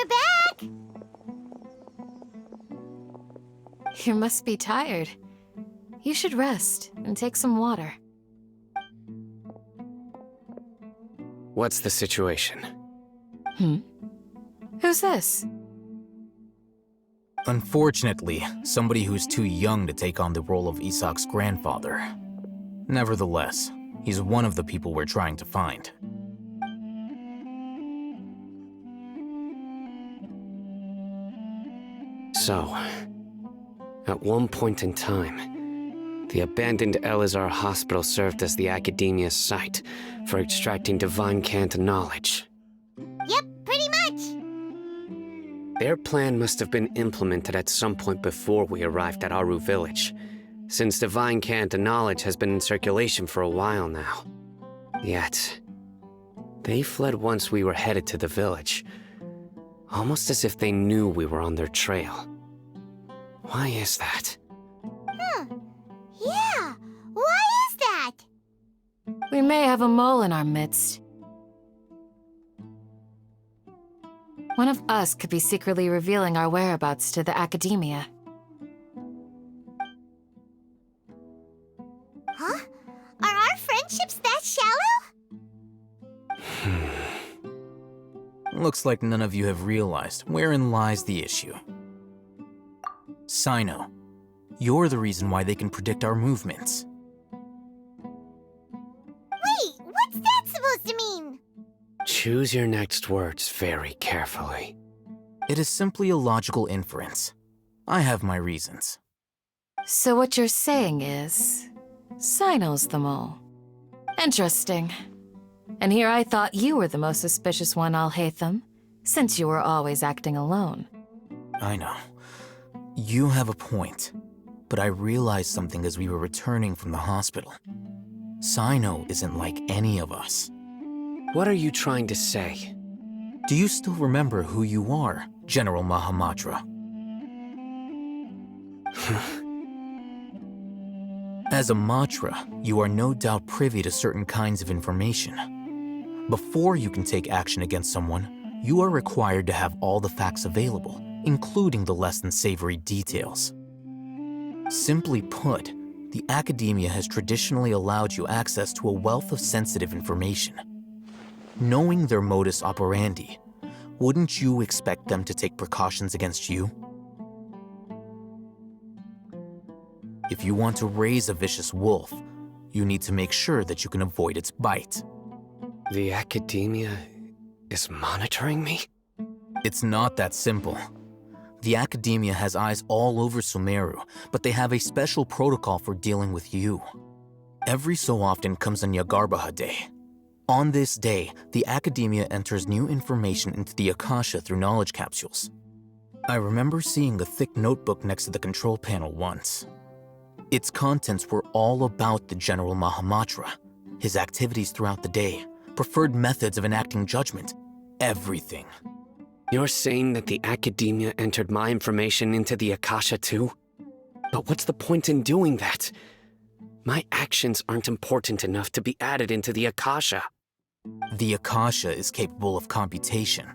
We're back! You must be tired. You should rest and take some water. What's the situation? Who's this? Unfortunately, somebody who's too young to take on the role of Isak's grandfather. Nevertheless, he's one of the people we're trying to find. So, at one point in time, the abandoned Elazar Hospital served as the Academia's site for extracting divine cant knowledge. Yep, pretty much. Their plan must have been implemented at some point before we arrived at Aru Village, since divine cant knowledge has been in circulation for a while now. Yet, they fled once we were headed to the village, almost as if they knew we were on their trail. Why is that? Yeah, why is that? We may have a mole in our midst. One of us could be secretly revealing our whereabouts to the Academia. Huh? Are our friendships that shallow? Looks like none of you have realized wherein lies the issue. Sino, you're the reason why they can predict our movements. Wait, what's that supposed to mean? Choose your next words very carefully. It is simply a logical inference. I have my reasons. So what you're saying is, Sino's the mole. Interesting. And here I thought you were the most suspicious one, Alhaitham, since you were always acting alone. I know. You have a point, but I realized something as we were returning from the hospital. Sino isn't like any of us. What are you trying to say? Do you still remember who you are, General Mahamatra? As a Matra, you are no doubt privy to certain kinds of information. Before you can take action against someone, you are required to have all the facts available, including the less than savory details. Simply put, the Academia has traditionally allowed you access to a wealth of sensitive information. Knowing their modus operandi, wouldn't you expect them to take precautions against you? If you want to raise a vicious wolf, you need to make sure that you can avoid its bite. The Academia is monitoring me? It's not that simple. The Academia has eyes all over Sumeru, but they have a special protocol for dealing with you. Every so often comes a Nyagarbaha Day. On this day, the Academia enters new information into the Akasha through knowledge capsules. I remember seeing a thick notebook next to the control panel once. Its contents were all about the General Mahamatra, his activities throughout the day, preferred methods of enacting judgment, everything. You're saying that the Academia entered my information into the Akasha too? But what's the point in doing that? My actions aren't important enough to be added into the Akasha. The Akasha is capable of computation.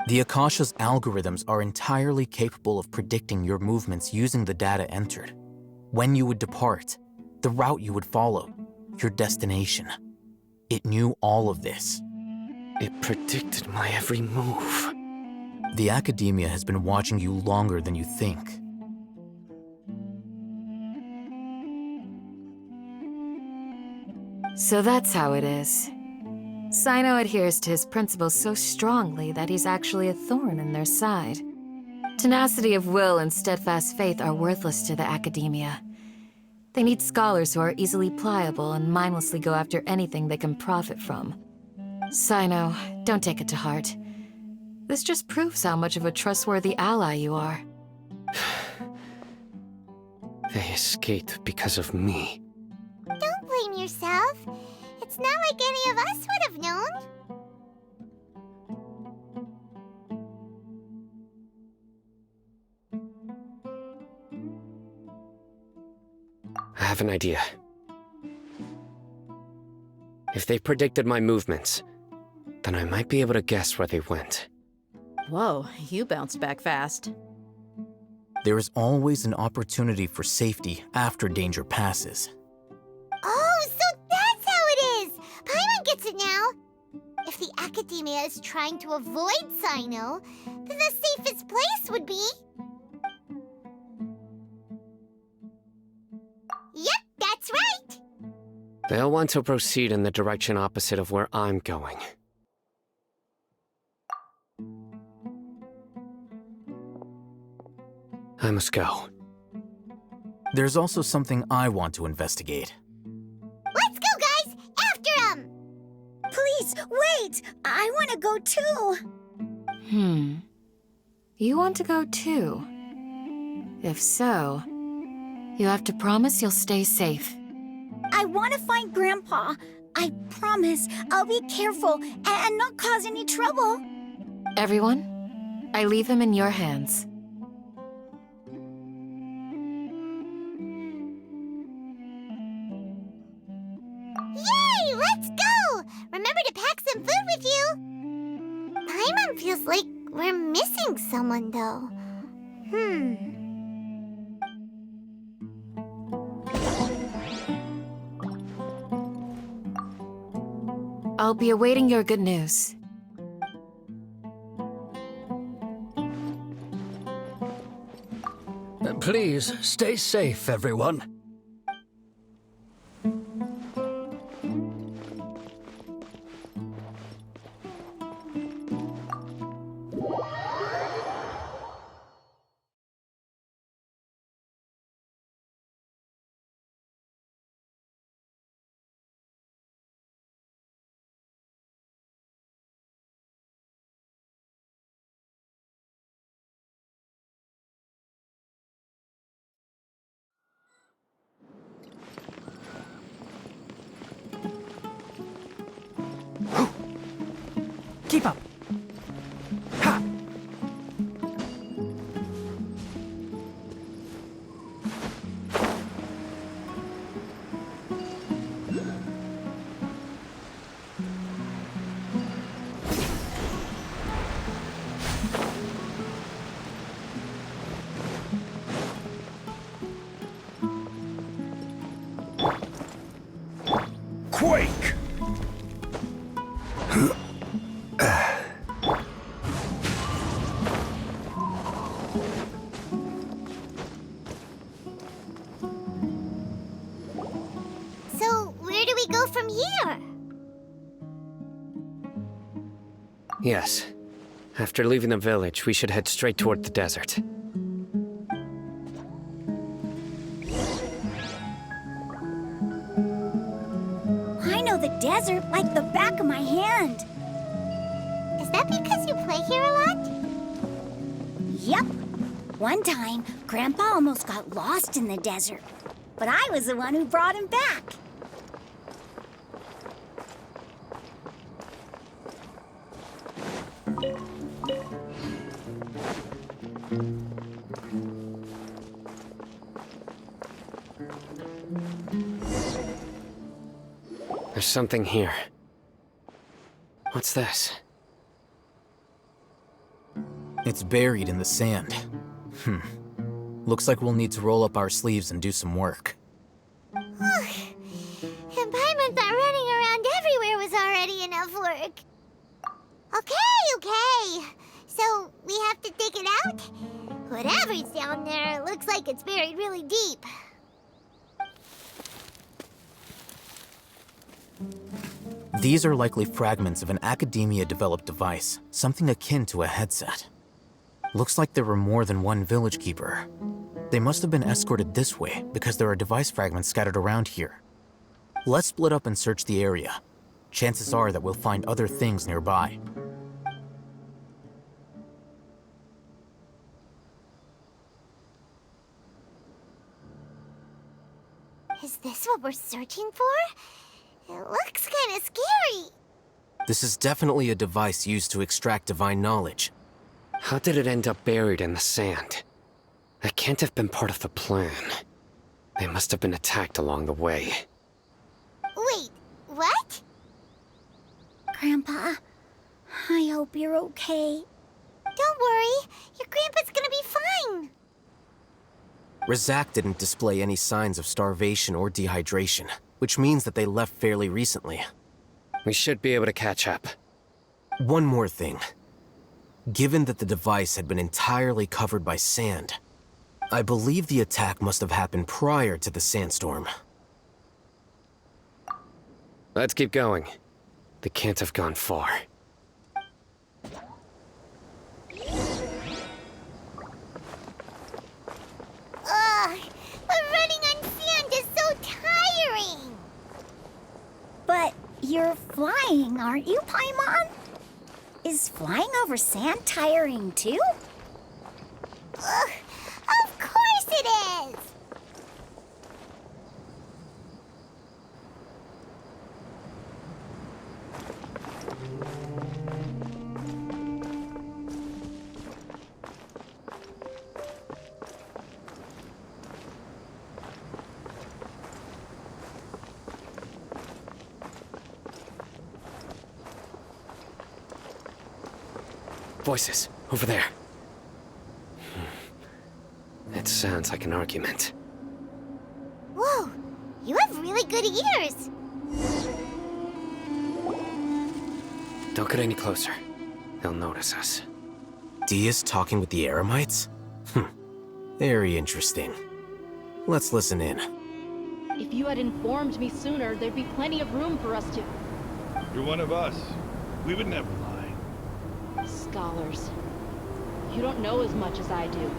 The Akasha's algorithms are entirely capable of predicting your movements using the data entered. When you would depart, the route you would follow, your destination. It knew all of this. It predicted my every move. The Academia has been watching you longer than you think. So that's how it is. Sino adheres to his principles so strongly that he's actually a thorn in their side. Tenacity of will and steadfast faith are worthless to the Academia. They need scholars who are easily pliable and mindlessly go after anything they can profit from. Sino, don't take it to heart. This just proves how much of a trustworthy ally you are. They escaped because of me. Don't blame yourself. It's not like any of us would have known. I have an idea. If they predicted my movements, then I might be able to guess where they went. Whoa, you bounced back fast. There is always an opportunity for safety after danger passes. Oh, so that's how it is! Paimon gets it now! If the Academia is trying to avoid Sino, then the safest place would be... Yep, that's right! They'll want to proceed in the direction opposite of where I'm going. I must go. There's also something I want to investigate. Let's go, guys! After 'em! Please, wait! I want to go too! You want to go too? If so, you have to promise you'll stay safe. I want to find Grandpa. I promise I'll be careful and not cause any trouble. Everyone, I leave him in your hands. Yay! Let's go! Remember to pack some food with you! Paimon feels like we're missing someone, though. I'll be awaiting your good news. Please, stay safe, everyone. Keep up! Ha! Quake! So, where do we go from here? Yes. After leaving the village, we should head straight toward the desert. I know the desert like the back of my hand. Is that because you play here a lot? Yep. One time, Grandpa almost got lost in the desert, but I was the one who brought him back. There's something here. What's this? It's buried in the sand. Looks like we'll need to roll up our sleeves and do some work. And Paimon thought running around everywhere was already enough work. Okay. So, we have to dig it out? Whatever's down there, it looks like it's buried really deep. These are likely fragments of an Academia-developed device, something akin to a headset. Looks like there were more than one village keeper. They must have been escorted this way because there are device fragments scattered around here. Let's split up and search the area. Chances are that we'll find other things nearby. Is this what we're searching for? It looks kind of scary. This is definitely a device used to extract divine knowledge. How did it end up buried in the sand? That can't have been part of the plan. They must have been attacked along the way. Wait, what? Grandpa, hope you're okay. Don't worry, your grandpa's gonna be fine. Razak didn't display any signs of starvation or dehydration, which means that they left fairly recently. We should be able to catch up. One more thing. Given that the device had been entirely covered by sand, I believe the attack must have happened prior to the sandstorm. Let's keep going. They can't have gone far. Ugh, but running on sand is so tiring. But you're flying, aren't you, Paimon? Is flying over sand tiring too? Ugh, of course it is. Voices, over there. It sounds like an argument. Whoa, you have really good ears. Don't get any closer. They'll notice us. Dia's talking with the Eremites? Very interesting. Let's listen in. If you had informed me sooner, there'd be plenty of room for us to... You're one of us. We would never lie. Scholars. You don't know as much as I do.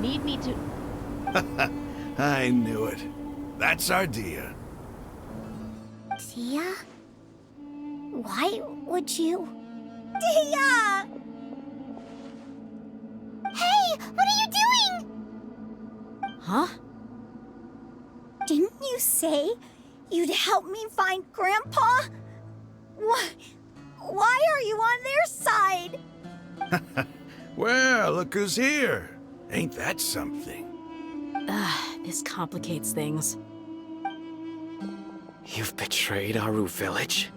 Need me to... I knew it. That's our Dia. Dia? Why would you? Dia! Hey, what are you doing? Huh? Didn't you say you'd help me find Grandpa? Why are you on their side? Well, look who's here. Ain't that something? This complicates things. You've betrayed Aru village?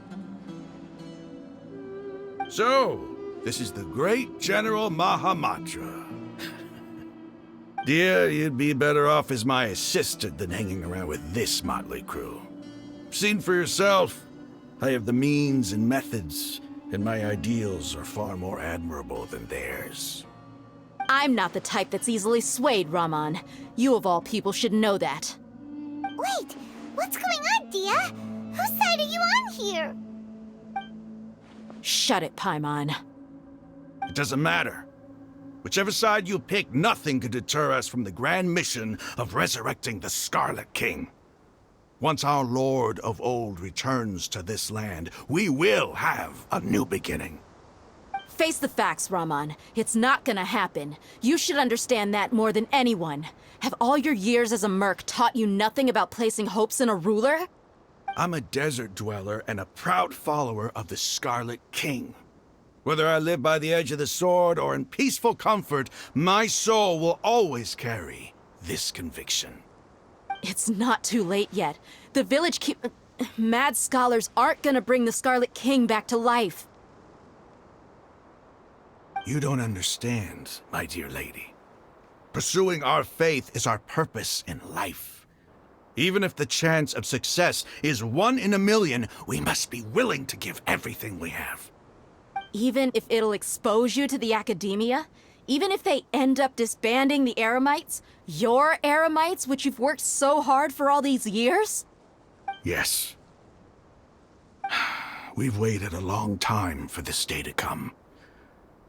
So, this is the great General Mahamatra. Dear, you'd be better off as my assistant than hanging around with this motley crew. Seen for yourself, I have the means and methods, and my ideals are far more admirable than theirs. I'm not the type that's easily swayed, Raman. You of all people should know that. Wait, what's going on, Dia? Whose side are you on here? Shut it, Paimon. It doesn't matter. Whichever side you pick, nothing could deter us from the grand mission of resurrecting the Scarlet King. Once our Lord of Old returns to this land, we will have a new beginning. Face the facts, Raman. It's not gonna happen. You should understand that more than anyone. Have all your years as a merc taught you nothing about placing hopes in a ruler? I'm a desert dweller and a proud follower of the Scarlet King. Whether I live by the edge of the sword or in peaceful comfort, my soul will always carry this conviction. It's not too late yet. The village mad scholars aren't gonna bring the Scarlet King back to life. You don't understand, my dear lady. Pursuing our faith is our purpose in life. Even if the chance of success is 1 in a million, we must be willing to give everything we have. Even if it'll expose you to the academia? Even if they end up disbanding the Eremites? Your Eremites, which you've worked so hard for all these years? Yes. We've waited a long time for this day to come.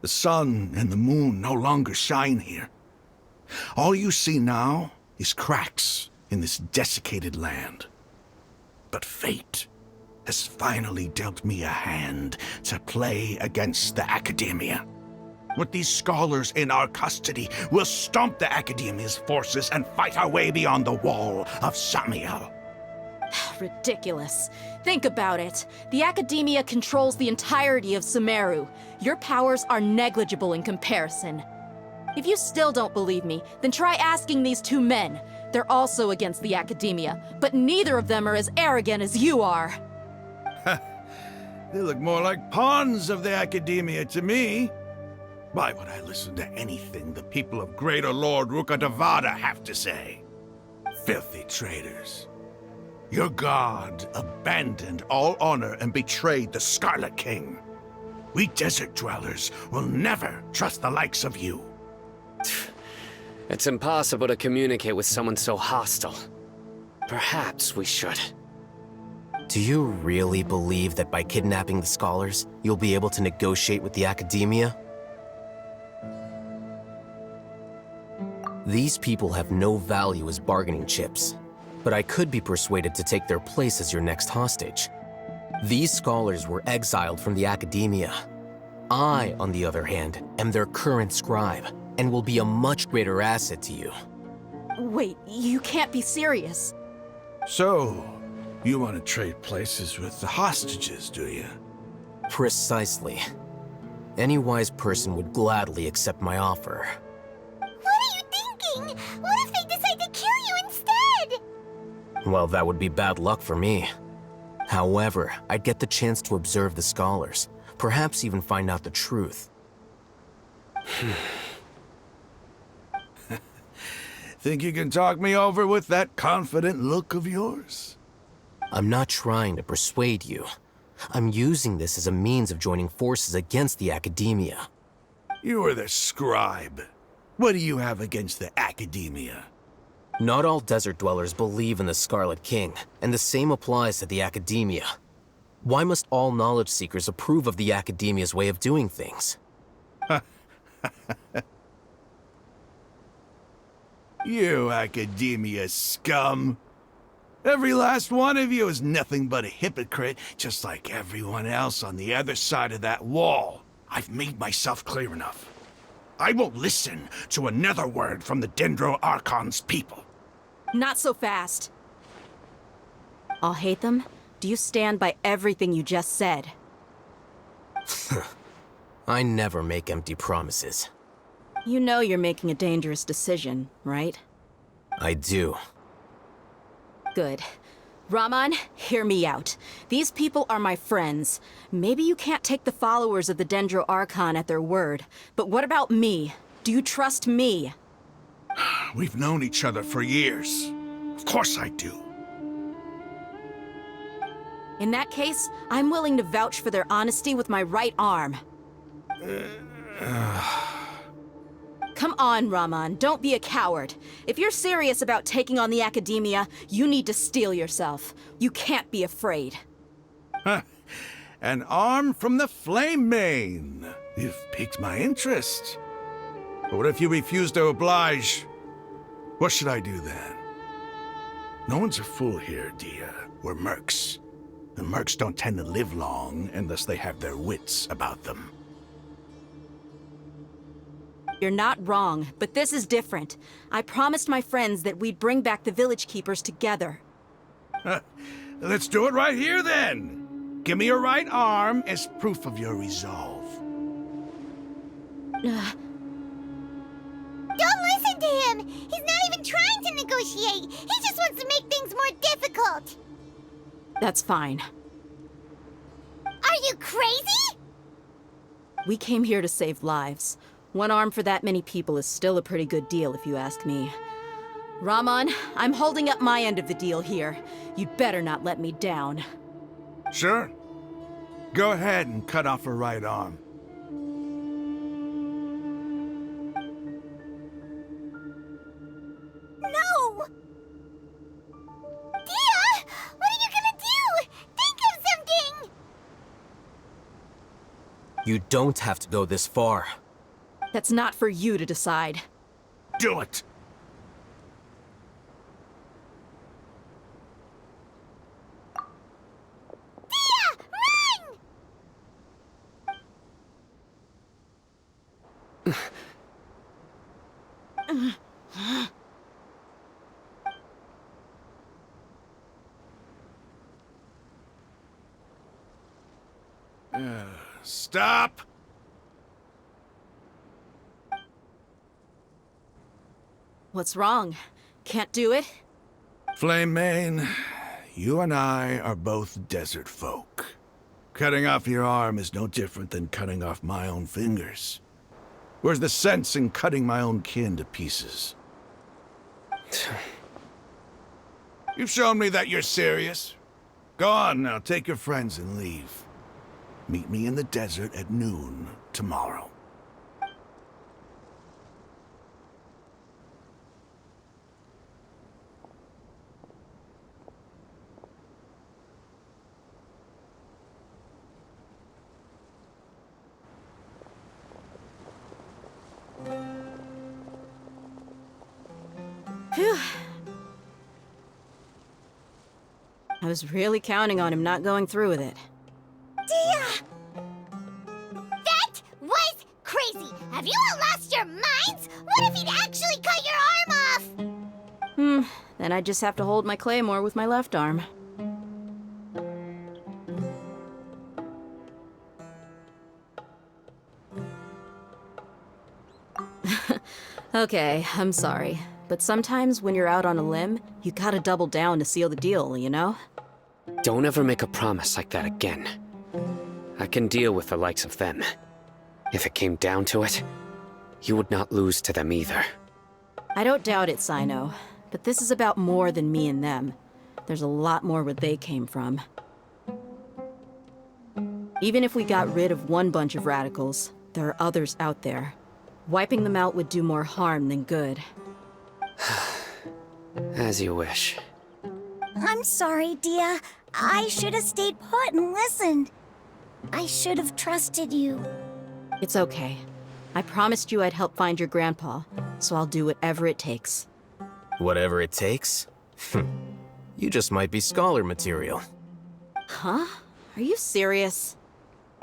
The sun and the moon no longer shine here. All you see now is cracks in this desiccated land. But fate has finally dealt me a hand to play against the Academia. With these scholars in our custody, we'll stomp the Academia's forces and fight our way beyond the wall of Samiel. Ridiculous. Think about it. The Academia controls the entirety of Sumeru. Your powers are negligible in comparison. If you still don't believe me, then try asking these 2 men. They're also against the Academia, but neither of them are as arrogant as you are. They look more like pawns of the Academia to me. Why would I listen to anything the people of Greater Lord Rukkhadevada have to say? Filthy traitors. Your god abandoned all honor and betrayed the Scarlet King. We desert dwellers will never trust the likes of you. It's impossible to communicate with someone so hostile. Perhaps we should. Do you really believe that by kidnapping the scholars, you'll be able to negotiate with the Academia? These people have no value as bargaining chips, but I could be persuaded to take their place as your next hostage. These scholars were exiled from the Academia. I, on the other hand, am their current scribe, and will be a much greater asset to you. Wait, you can't be serious. So, you want to trade places with the hostages, do you? Precisely. Any wise person would gladly accept my offer. What are you thinking? What if they decide to kill you instead? Well, that would be bad luck for me. However, I'd get the chance to observe the scholars, perhaps even find out the truth. Think you can talk me over with that confident look of yours? I'm not trying to persuade you. I'm using this as a means of joining forces against the Academia. You are the scribe. What do you have against the Academia? Not all desert dwellers believe in the Scarlet King, and the same applies to the Academia. Why must all knowledge seekers approve of the Academia's way of doing things? You Academia scum! Every last one of you is nothing but a hypocrite, just like everyone else on the other side of that wall. I've made myself clear enough. I won't listen to another word from the Dendro Archon's people. Not so fast. I'll hate them. Do you stand by everything you just said? I never make empty promises. You know you're making a dangerous decision, right? I do. Good. Raman, hear me out. These people are my friends. Maybe you can't take the followers of the Dendro Archon at their word, but what about me? Do you trust me? We've known each other for years. Of course I do. In that case, I'm willing to vouch for their honesty with my right arm. Come on, Raman, don't be a coward. If you're serious about taking on the Academia, you need to steel yourself. You can't be afraid. An arm from the Flame Mane. You've piqued my interest. But what if you refuse to oblige? What should I do then? No one's a fool here, Dia. We're mercs. And mercs don't tend to live long unless they have their wits about them. You're not wrong, but this is different. I promised my friends that we'd bring back the village keepers together. Let's do it right here, then. Give me your right arm as proof of your resolve. Don't listen to him! He's not even trying to negotiate! He just wants to make things more difficult! That's fine. Are you crazy? We came here to save lives. One arm for that many people is still a pretty good deal, if you ask me. Raman, I'm holding up my end of the deal here. You'd better not let me down. Sure. Go ahead and cut off her right arm. No! Dia! What are you gonna do? Think of something! You don't have to go this far. That's not for you to decide. Do it! Dia! Run! Stop! What's wrong? Can't do it? Flame Mane, you and I are both desert folk. Cutting off your arm is no different than cutting off my own fingers. Where's the sense in cutting my own kin to pieces? You've shown me that you're serious. Go on now, take your friends and leave. Meet me in the desert at noon tomorrow. Phew. I was really counting on him not going through with it. Dia! That was crazy! Have you all lost your minds? What if he'd actually cut your arm off? Then I just have to hold my claymore with my left arm. Okay, I'm sorry. But sometimes when you're out on a limb, you gotta double down to seal the deal, you know? Don't ever make a promise like that again. I can deal with the likes of them. If it came down to it, you would not lose to them either. I don't doubt it, Sino. But this is about more than me and them. There's a lot more where they came from. Even if we got rid of one bunch of radicals, there are others out there. Wiping them out would do more harm than good. As you wish. I'm sorry, Dia. I should have stayed put and listened. I should have trusted you. It's okay. I promised you I'd help find your grandpa, so I'll do whatever it takes. Whatever it takes? You just might be scholar material. Huh? Are you serious?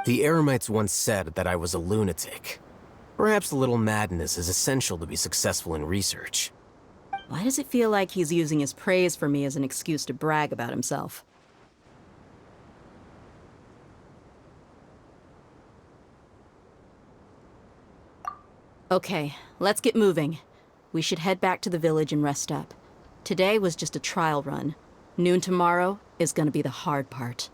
The Eremites once said that I was a lunatic. Perhaps a little madness is essential to be successful in research. Why does it feel like he's using his praise for me as an excuse to brag about himself? Okay, let's get moving. We should head back to the village and rest up. Today was just a trial run. Noon tomorrow is gonna be the hard part.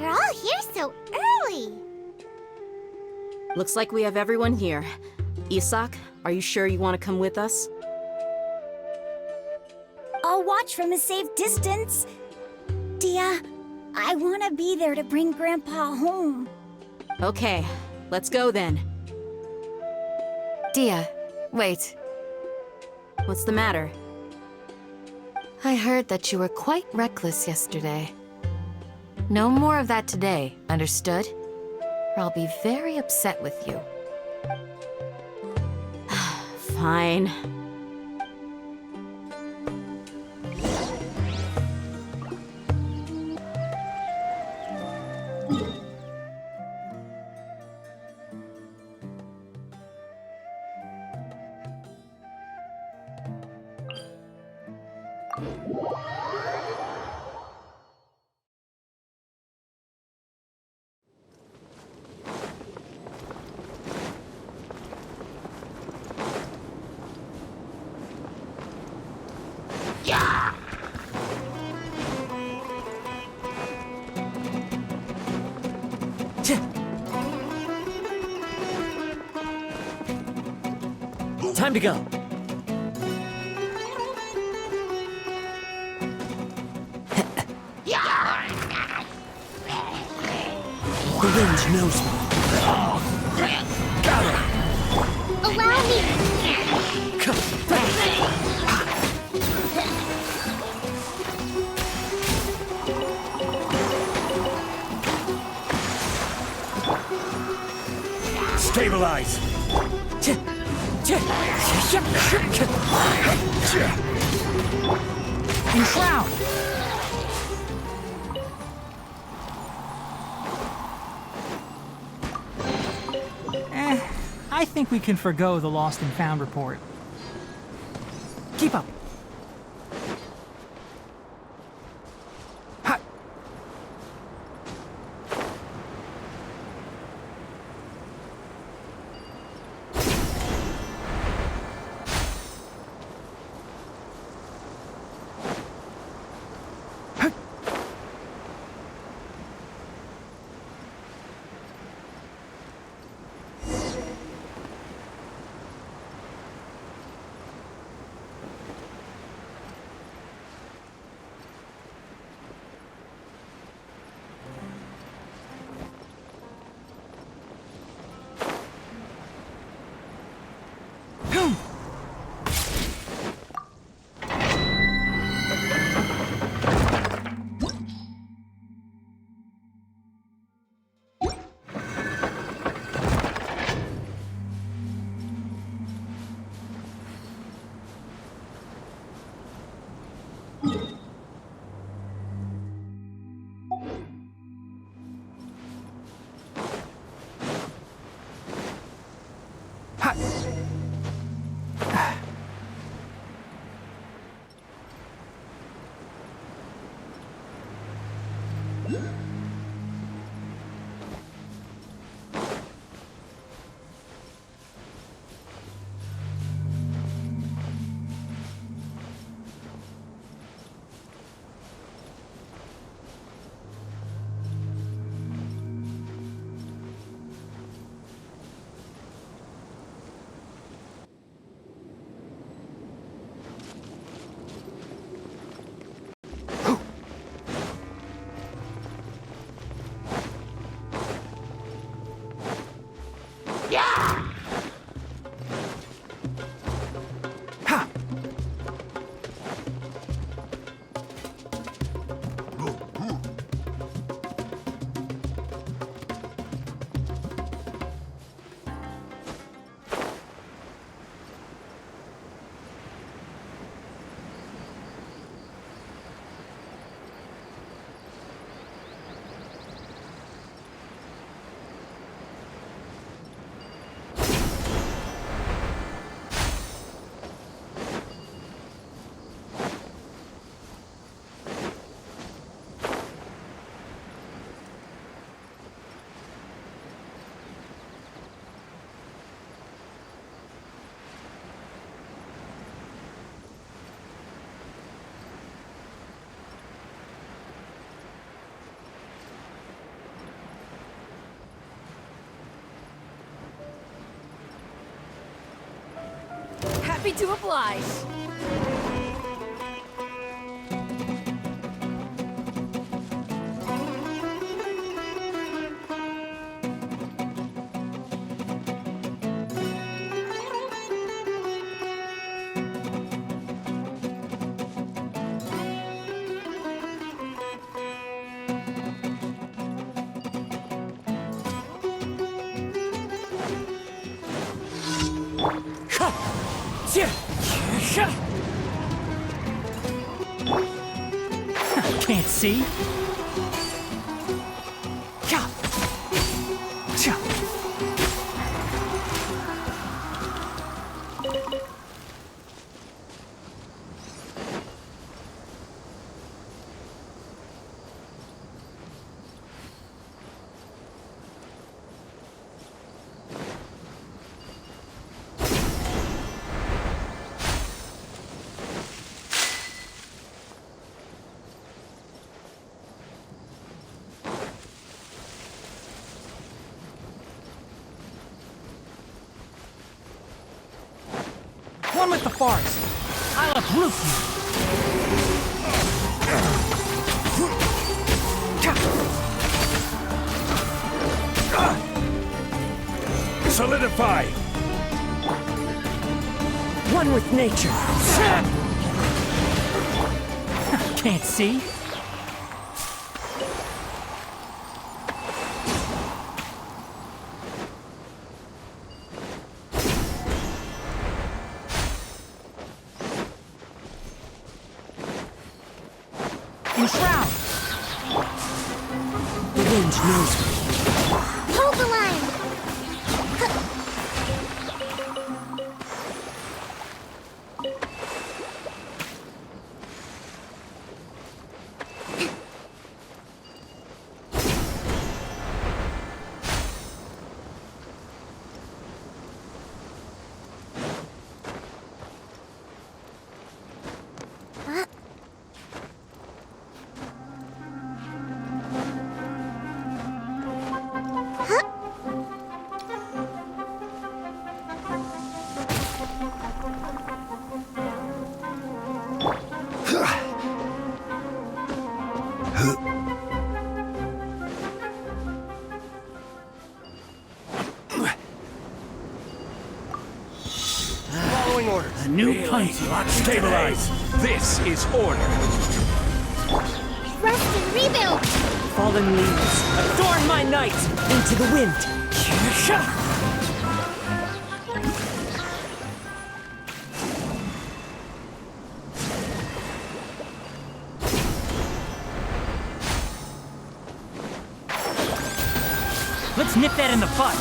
You're all here so early. Looks like we have everyone here. Isak, are you sure you want to come with us? I'll watch from a safe distance. Dia, I want to be there to bring Grandpa home. Okay, let's go then. Dia, wait. What's the matter? I heard that you were quite reckless yesterday. No more of that today, understood? Or I'll be very upset with you. Fine. Time to go. The wind knows me. Got it! Allow me! Stabilize! Enshroud! I think we can forgo the lost and found report. Keep up. Ha! Happy to oblige. Can't see? with the farce! I'll uproot you! Solidify! One with nature! Can't see? Enshroud! The wind knows me. Hold the line! Following orders. A new punch. Stabilize. This is order. Rest and rebuild! Fallen leaves, adorn my night into the wind. Let's nip that in the bud.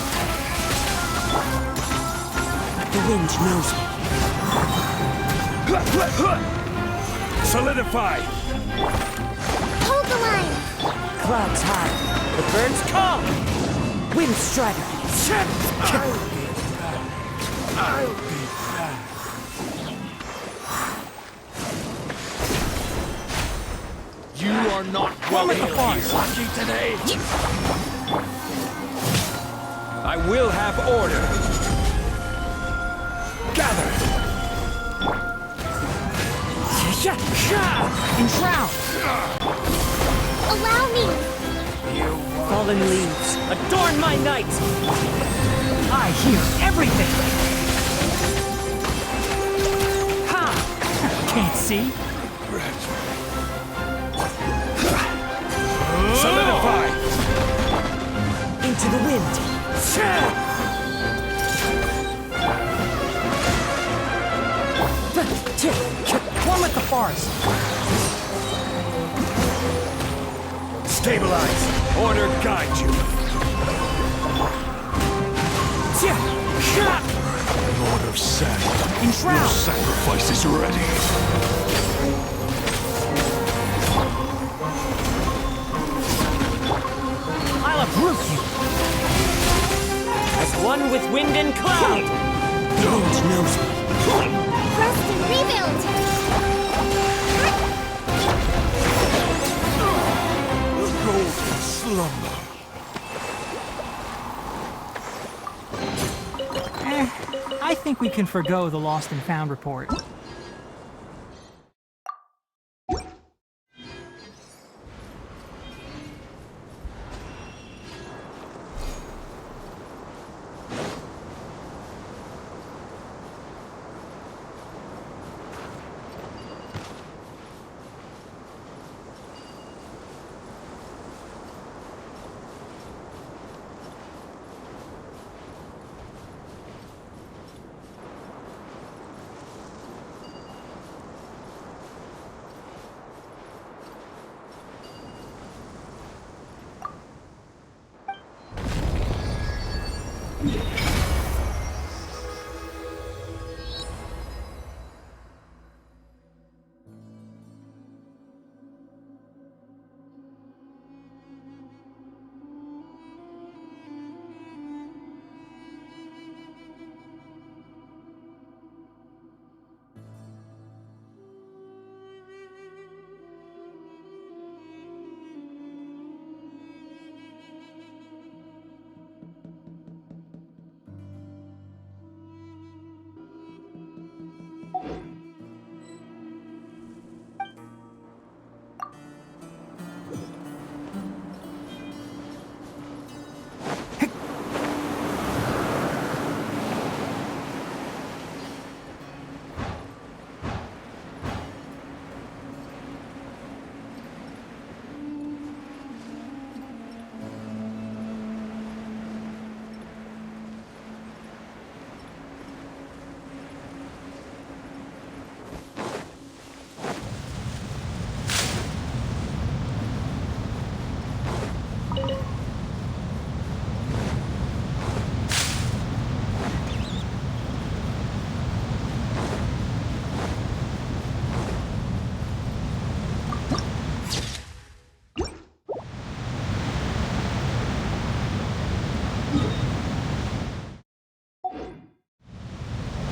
The wind knows me. Solidify. Hold the line! Clouds high, the birds call. Wind strider. I'll be back. You are not welcome lucky today. I will have order. Gather. Enshroud. Allow me! Fallen leaves, adorn my night. I hear everything. Ha! Can't see. Solidify. Into the wind. One with the farce. Stabilize. Order guide you. Lord of Sand. Enshroud. Your sacrifice is ready. I'll uproot you. As one with wind and cloud. The wind knows me. Rest and rebuild! The golden slumber. I think we can forgo the lost and found report.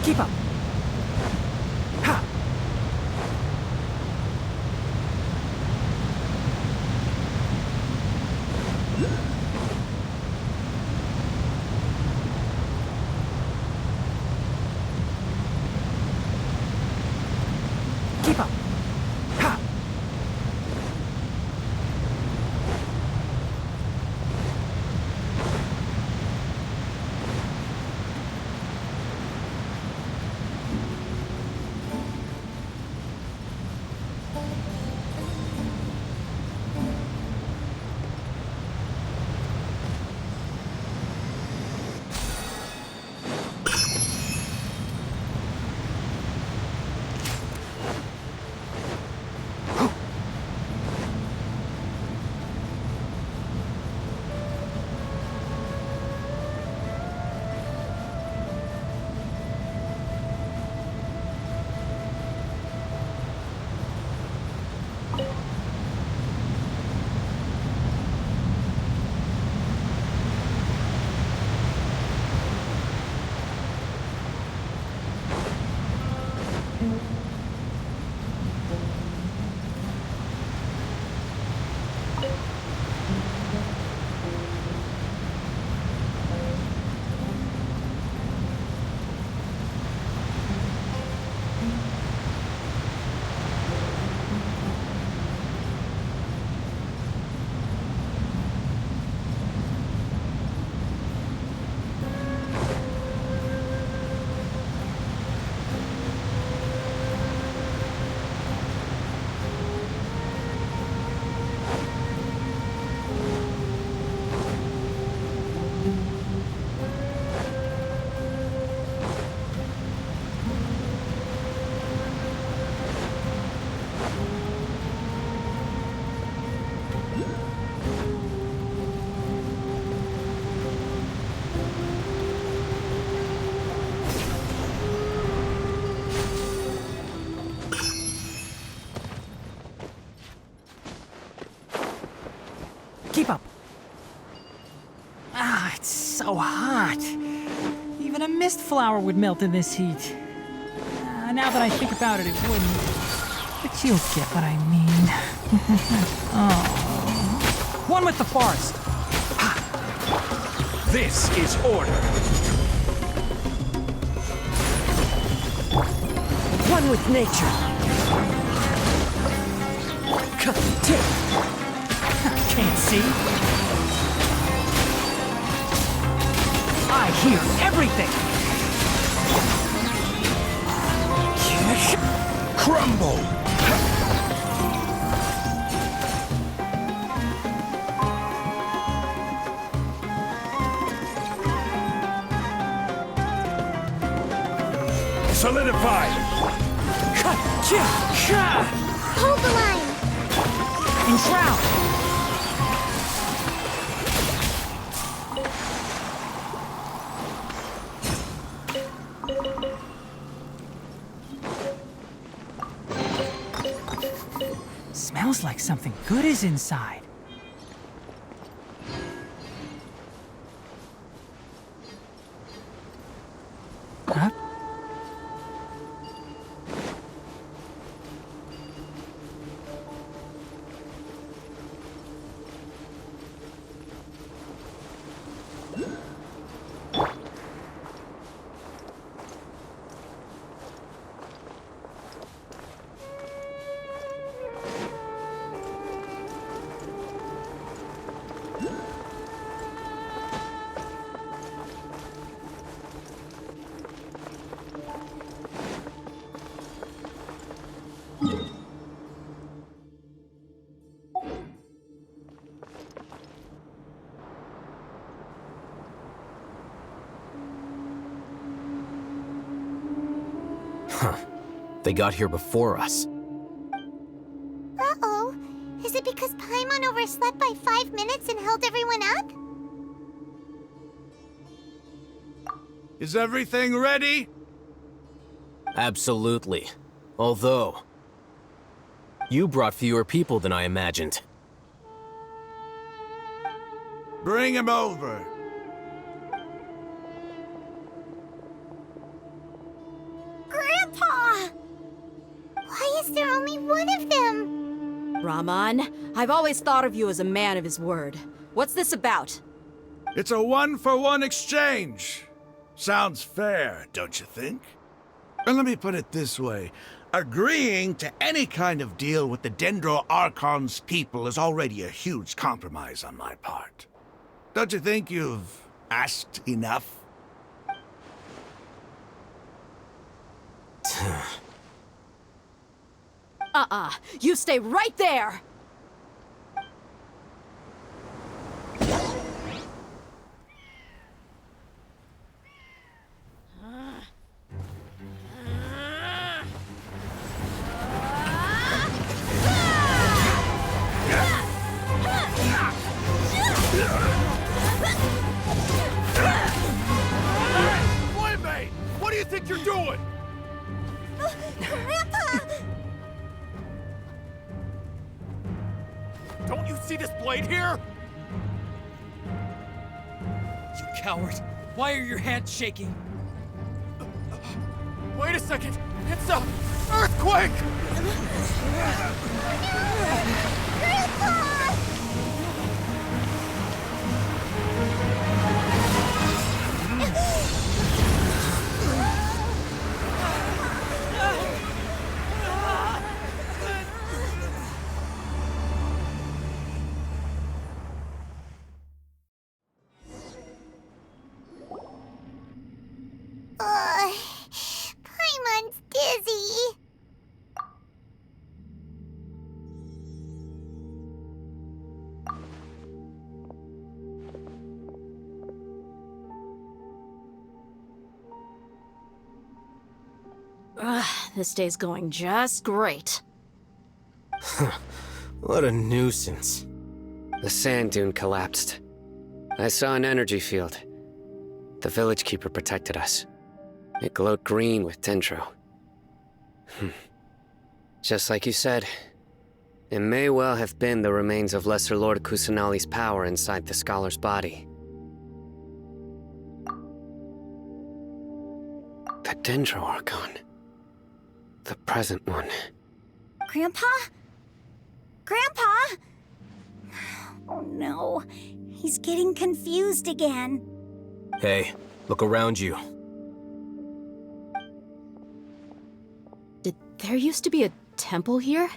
Keep up. Ha! Keep up. Ha! Keep up. Ah, it's so hot. Even a mist flower would melt in this heat. Now that I think about it, it wouldn't. But you'll get what I mean. Oh. One with the forest. This is order. One with nature. Can't see. I hear everything. Crumble! Solidify! Hold the line! Enshroud! Smells like something good is inside. Huh? They got here before us. Uh-oh. Is it because Paimon overslept by 5 minutes and held everyone up? Is everything ready? Absolutely. Although, you brought fewer people than I imagined. Bring him over. one of them. Raman, I've always thought of you as a man of his word. What's this about? It's a one-for-one exchange. Sounds fair, don't you think? And let me put it this way. Agreeing to any kind of deal with the Dendro Archon's people is already a huge compromise on my part. Don't you think you've asked enough? You stay right there! Playmate! What do you think you're doing? Grandpa! Don't you see this blade here? You coward! Why are your hands shaking? Wait a second! It's a earthquake! Grandpa! Paimon's dizzy. This day's going just great. What a nuisance. The sand dune collapsed. I saw an energy field. The village keeper protected us. It glowed green with dendro. Just like you said, it may well have been the remains of Lesser Lord Kusanali's power inside the scholar's body. The Dendro Archon. The present one. Grandpa? Grandpa? Oh no, he's getting confused again. Hey, look around you. Did there used to be a temple here?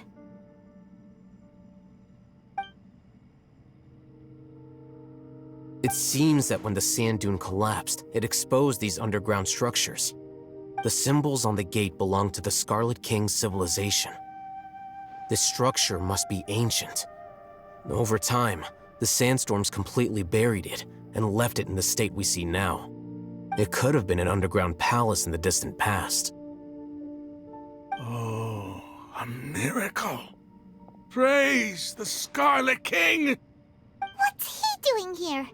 It seems that when the sand dune collapsed, it exposed these underground structures. The symbols on the gate belong to the Scarlet King's civilization. This structure must be ancient. Over time, the sandstorms completely buried it and left it in the state we see now. It could have been an underground palace in the distant past. Oh, a miracle. Praise the Scarlet King! What's he doing here?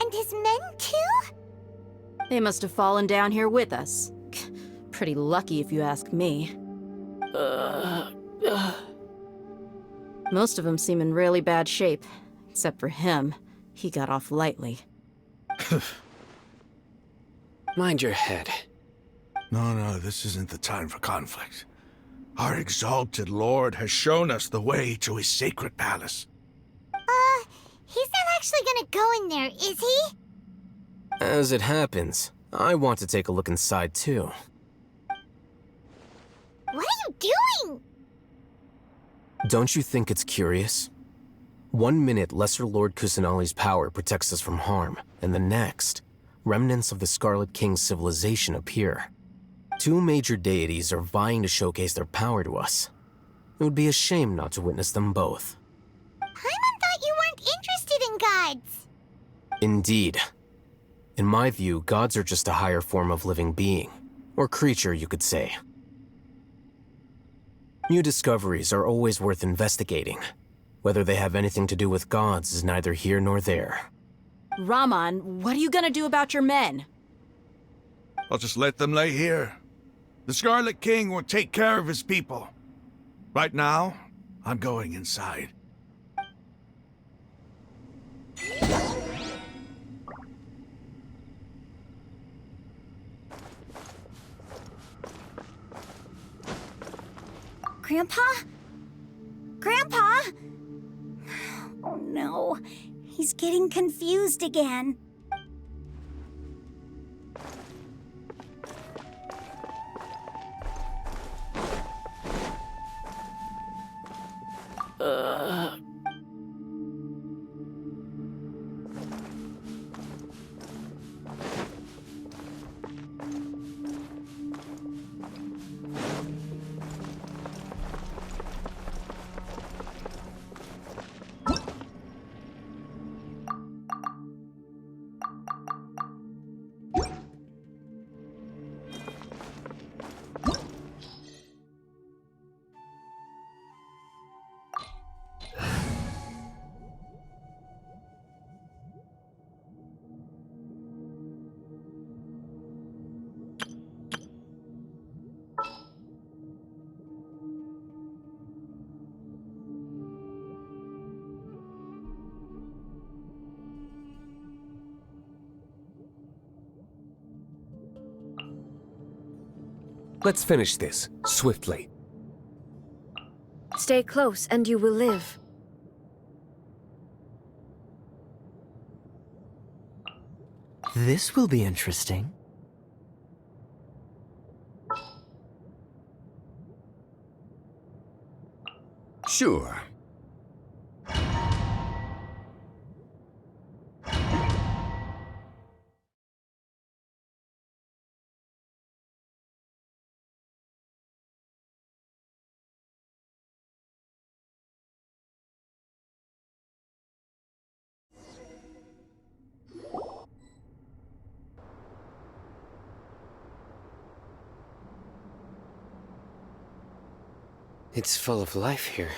And his men too? They must have fallen down here with us. Pretty lucky if you ask me. Most of them seem in really bad shape. Except for him. He got off lightly. Mind your head. No, this isn't the time for conflict. Our exalted lord has shown us the way to his sacred palace. He's not actually gonna go in there, is he? As it happens, I want to take a look inside too. What are you doing? Don't you think it's curious? 1 minute, Lesser Lord Kusanali's power protects us from harm, and the next, remnants of the Scarlet King's civilization appear. 2 major deities are vying to showcase their power to us. It would be a shame not to witness them both. Paimon thought you weren't interested in gods. Indeed. In my view, gods are just a higher form of living being, or creature, you could say. New discoveries are always worth investigating. Whether they have anything to do with gods is neither here nor there. Raman, what are you gonna do about your men? I'll just let them lay here. The Scarlet King will take care of his people. Right now, I'm going inside. Grandpa? She's getting confused again. Let's finish this, swiftly. Stay close and you will live. This will be interesting. Sure. It's full of life here.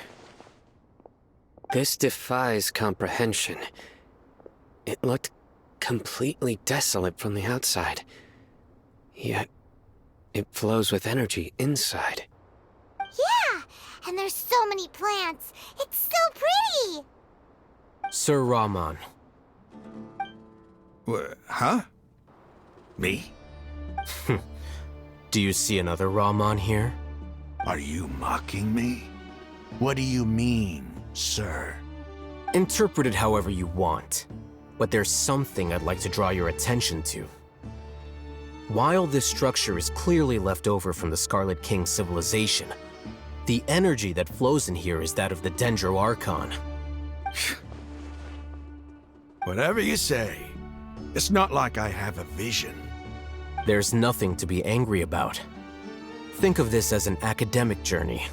This defies comprehension. It looked completely desolate from the outside. Yet, it flows with energy inside. Yeah, and there's so many plants. It's so pretty. Sir Rahman, Huh? Me? do you see another Rahman here? Are you mocking me? What do you mean, sir? Interpret it however you want, but there's something I'd like to draw your attention to. While this structure is clearly left over from the Scarlet King civilization, the energy that flows in here is that of the Dendro Archon. Whatever you say. It's not like I have a vision. There's nothing to be angry about. Think of this as an academic journey.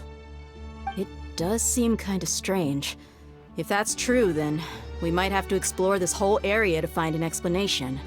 It does seem kinda strange. If that's true, then we might have to explore this whole area to find an explanation.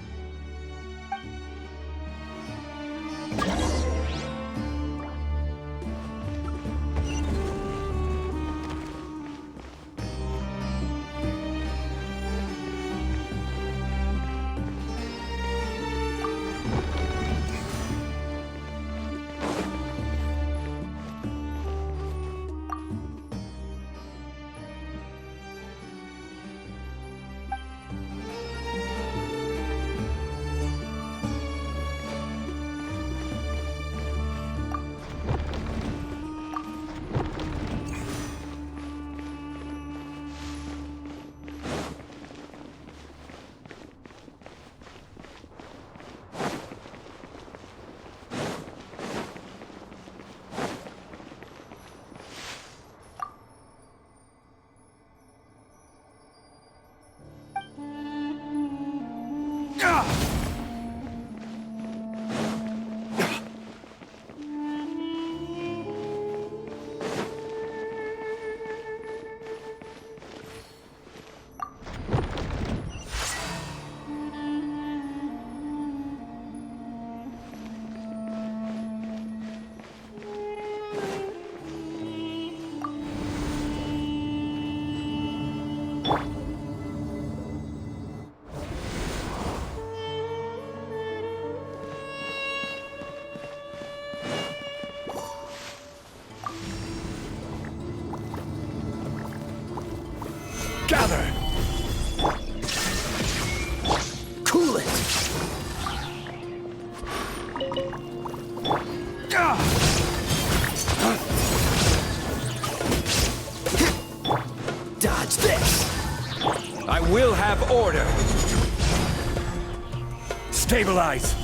Stabilize!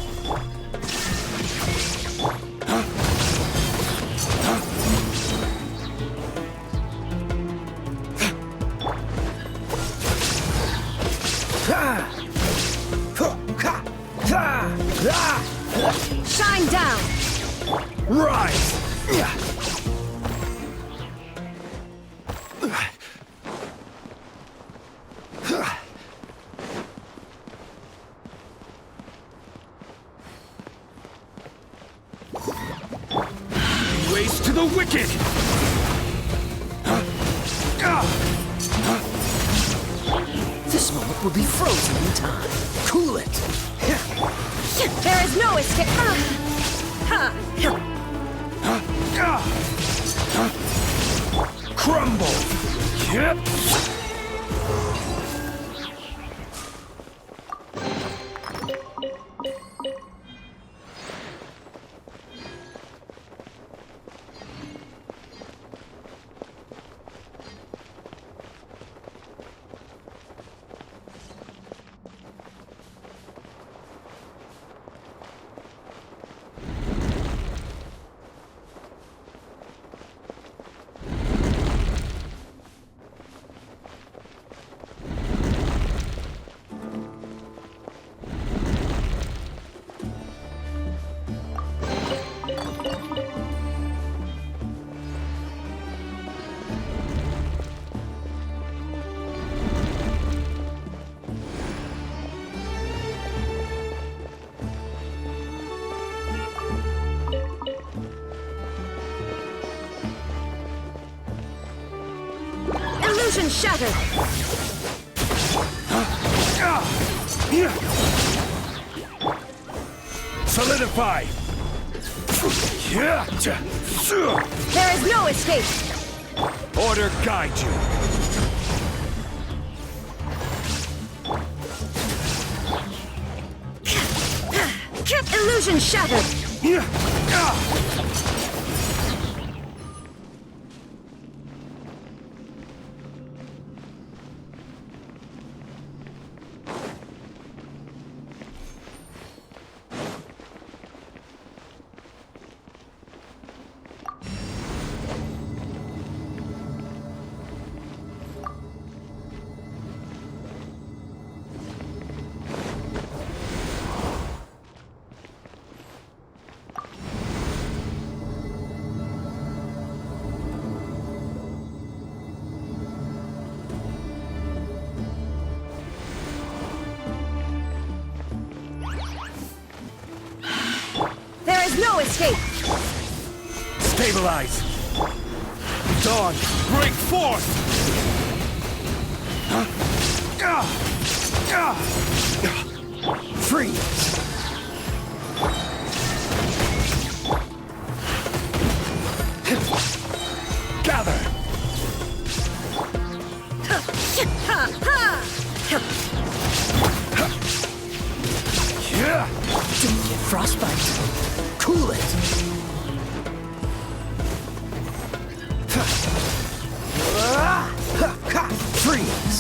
Shine down! Rise! Race to the wicked! This moment will be frozen in time. Cool it! There is no escape! Crumble! Yep. Illusion shattered! Solidify! There is no escape! Order guide you! Illusion shattered! There is no escape! Stabilize! Dawn, break forth! Freeze! Gather! Don't get frostbite. Cool it! Freeze!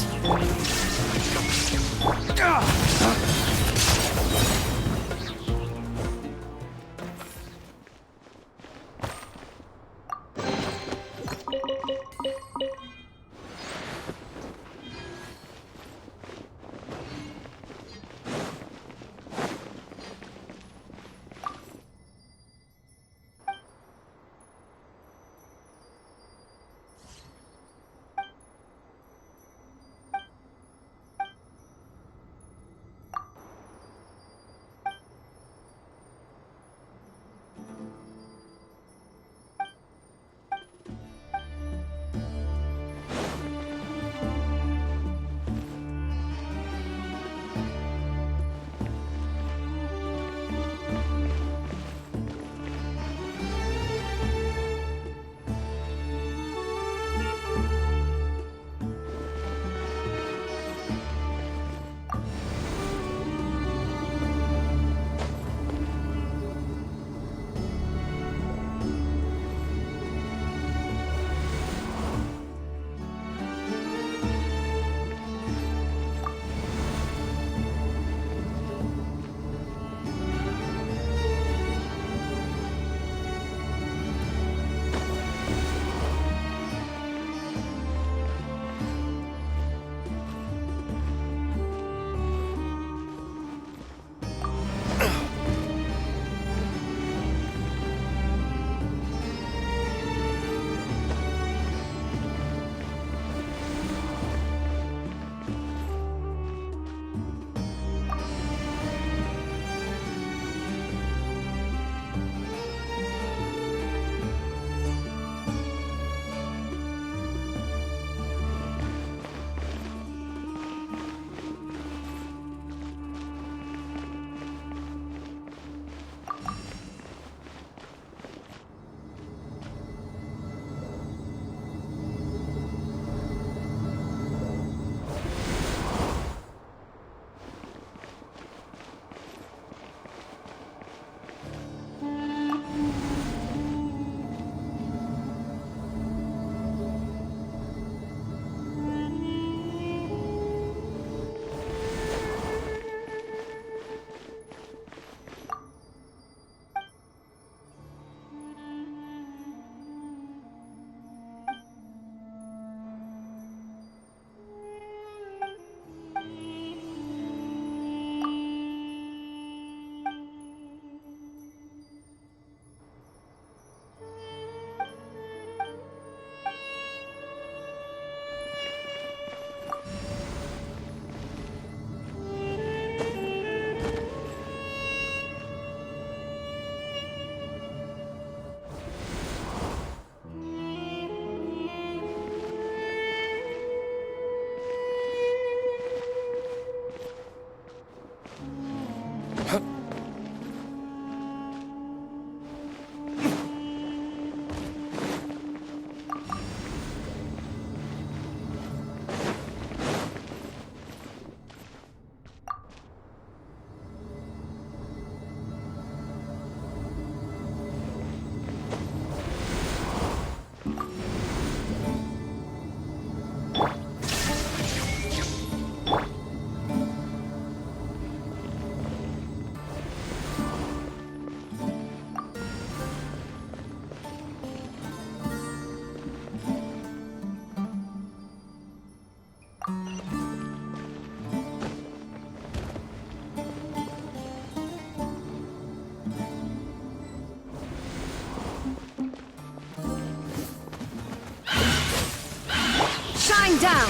Shine down!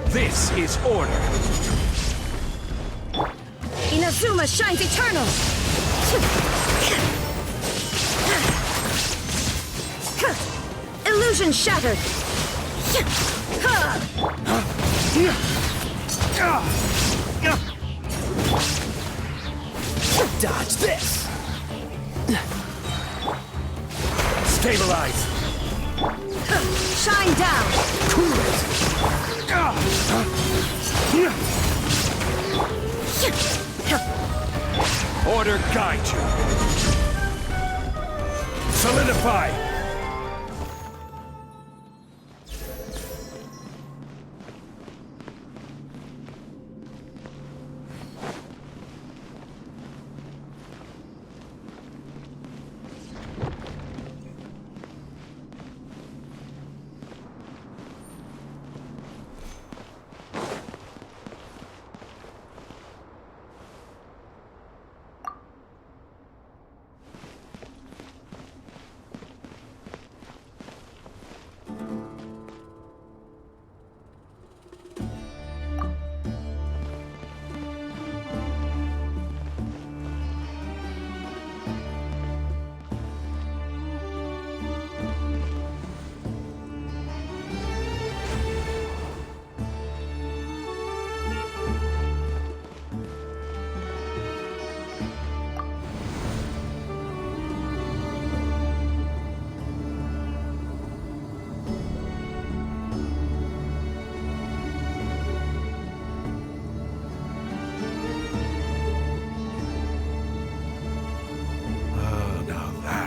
This is order. Inazuma shines eternal! Illusion shattered! Dodge this! Stabilize! Shine down! Cool it! Order guide you! Solidify!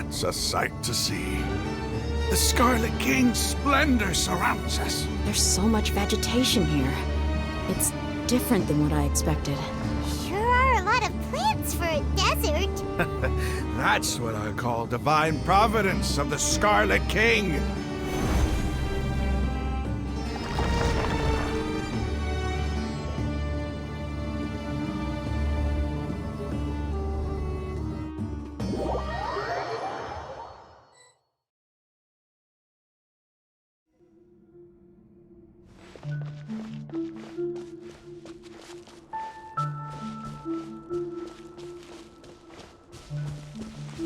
It's a sight to see. The Scarlet King's splendor surrounds us. There's so much vegetation here. It's different than what I expected. Sure are a lot of plants for a desert. That's what I call divine providence of the Scarlet King.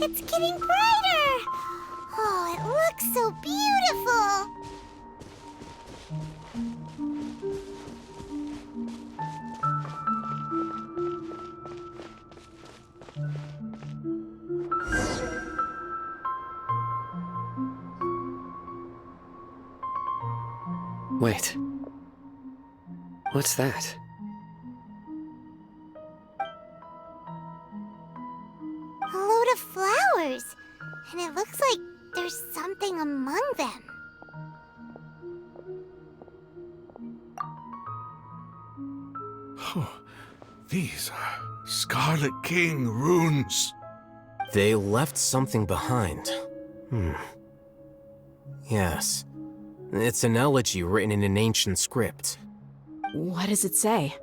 It's getting brighter! Oh, it looks so beautiful! Wait. What's that? A load of flowers, and it looks like there's something among them. Oh, these are Scarlet King runes. They left something behind. Yes. It's an elegy written in an ancient script. What does it say?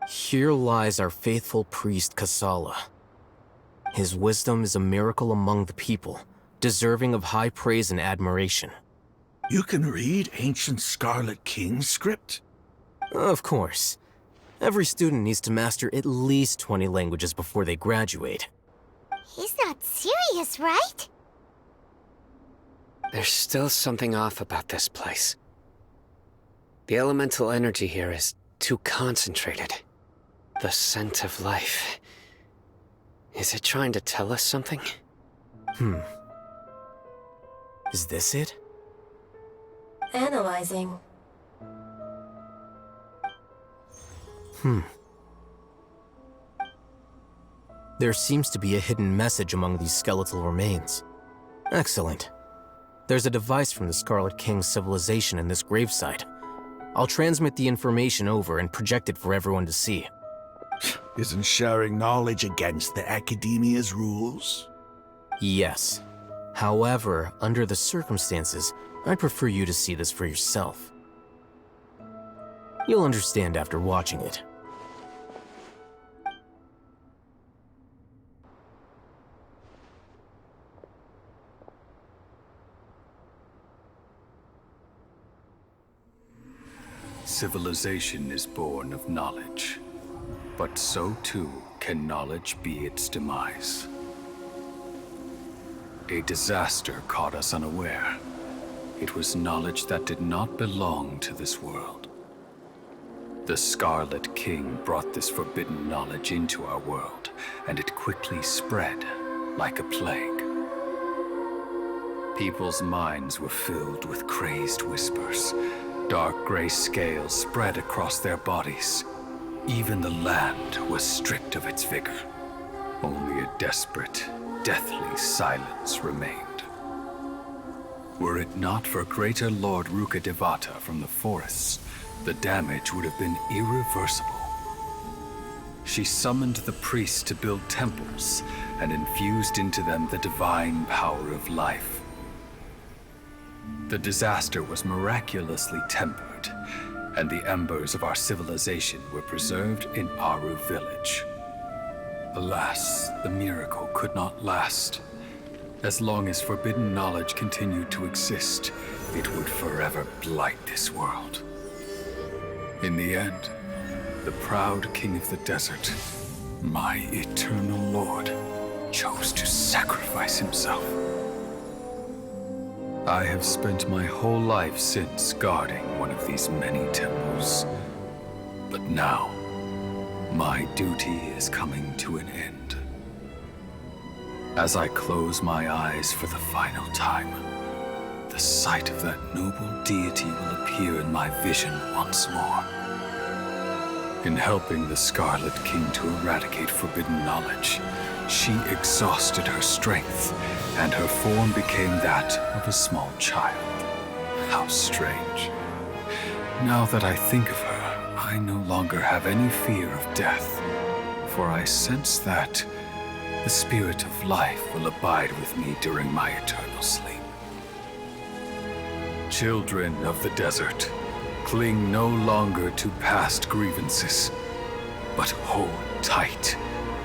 Here lies our faithful priest Kasala. His wisdom is a miracle among the people, deserving of high praise and admiration. You can read ancient Scarlet King script? Of course. Every student needs to master at least 20 languages before they graduate. He's not serious, right? There's still something off about this place. The elemental energy here is too concentrated. The scent of life. Is it trying to tell us something? Is this it? Analyzing. There seems to be a hidden message among these skeletal remains. Excellent. There's a device from the Scarlet King's civilization in this gravesite. I'll transmit the information over and project it for everyone to see. Isn't sharing knowledge against the Academia's rules? Yes. However, under the circumstances, I'd prefer you to see this for yourself. You'll understand after watching it. civilization is born of knowledge, but so too can knowledge be its demise. A disaster caught us unaware. It was knowledge that did not belong to this world. The Scarlet King brought this forbidden knowledge into our world, and it quickly spread like a plague. People's minds were filled with crazed whispers. Dark gray scales spread across their bodies. Even the land was stripped of its vigor. Only a desperate, deathly silence remained. Were it not for greater Lord Rukkhadevata from the forests, the damage would have been irreversible. She summoned the priests to build temples and infused into them the divine power of life. The disaster was miraculously tempered, and the embers of our civilization were preserved in Aru village. Alas, the miracle could not last. As long as forbidden knowledge continued to exist, it would forever blight this world. In the end, the proud king of the desert, my eternal lord, chose to sacrifice himself. I have spent my whole life since guarding one of these many temples. But now, my duty is coming to an end. As I close my eyes for the final time, the sight of that noble deity will appear in my vision once more. In helping the Scarlet King to eradicate forbidden knowledge, she exhausted her strength, and her form became that of a small child. How strange. Now that I think of her, I no longer have any fear of death, for I sense that the spirit of life will abide with me during my eternal sleep. Children of the desert, cling no longer to past grievances, but hold tight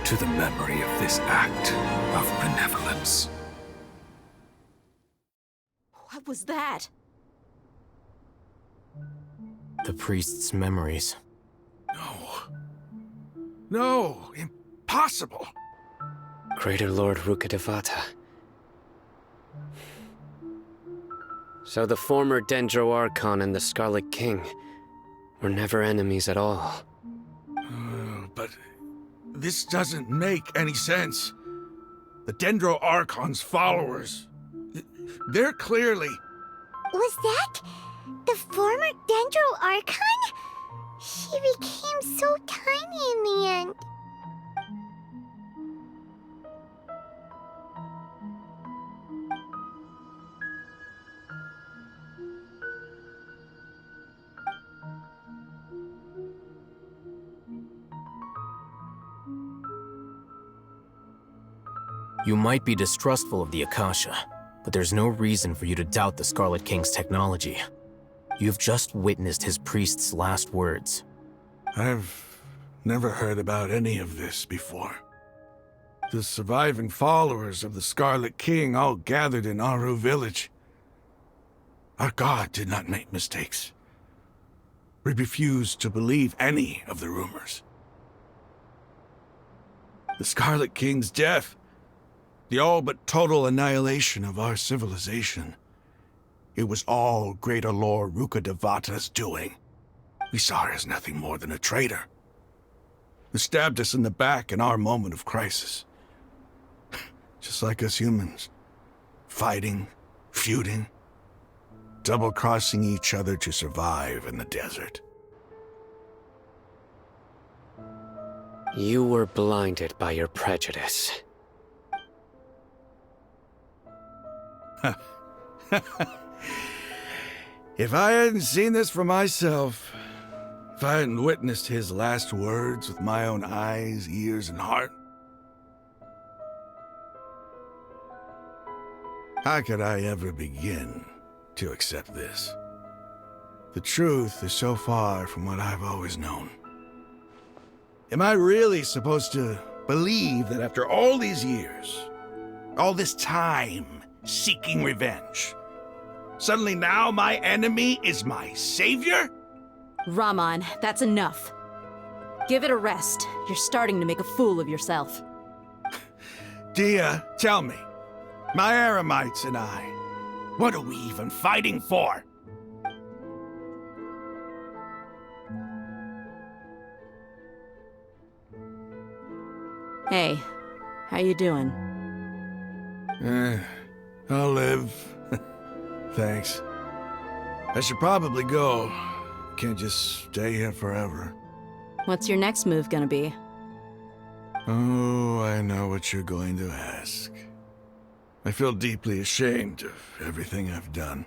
to the memory of this act of benevolence. What was that? The priest's memories. No, impossible. Greater Lord Rukkhadevata. So the former Dendro Archon and the Scarlet King were never enemies at all. But this doesn't make any sense. The Dendro Archon's followers, they're clearly... Was that the former Dendro Archon? She became so tiny in the end. You might be distrustful of the Akasha, but there's no reason for you to doubt the Scarlet King's technology. You've just witnessed his priest's last words. I've never heard about any of this before. The surviving followers of the Scarlet King all gathered in Aru village. Our god did not make mistakes. We refused to believe any of the rumors. The Scarlet King's death, the all but total annihilation of our civilization, it was all Greater Lord Rukkhadevata's doing. We saw her as nothing more than a traitor, who stabbed us in the back in our moment of crisis. Just like us humans, fighting, feuding, double-crossing each other to survive in the desert. You were blinded by your prejudice. If I hadn't seen this for myself, if I hadn't witnessed his last words with my own eyes, ears, and heart, how could I ever begin to accept this? The truth is so far from what I've always known. Am I really supposed to believe that after all these years, all this time seeking revenge, suddenly now my enemy is my savior? Raman, that's enough. Give it a rest. You're starting to make a fool of yourself. Dia, tell me, my Eremites and I, what are we even fighting for? Hey, how you doing? I'll live. Thanks. I should probably go. Can't just stay here forever. What's your next move gonna be? Oh, I know what you're going to ask. I feel deeply ashamed of everything I've done.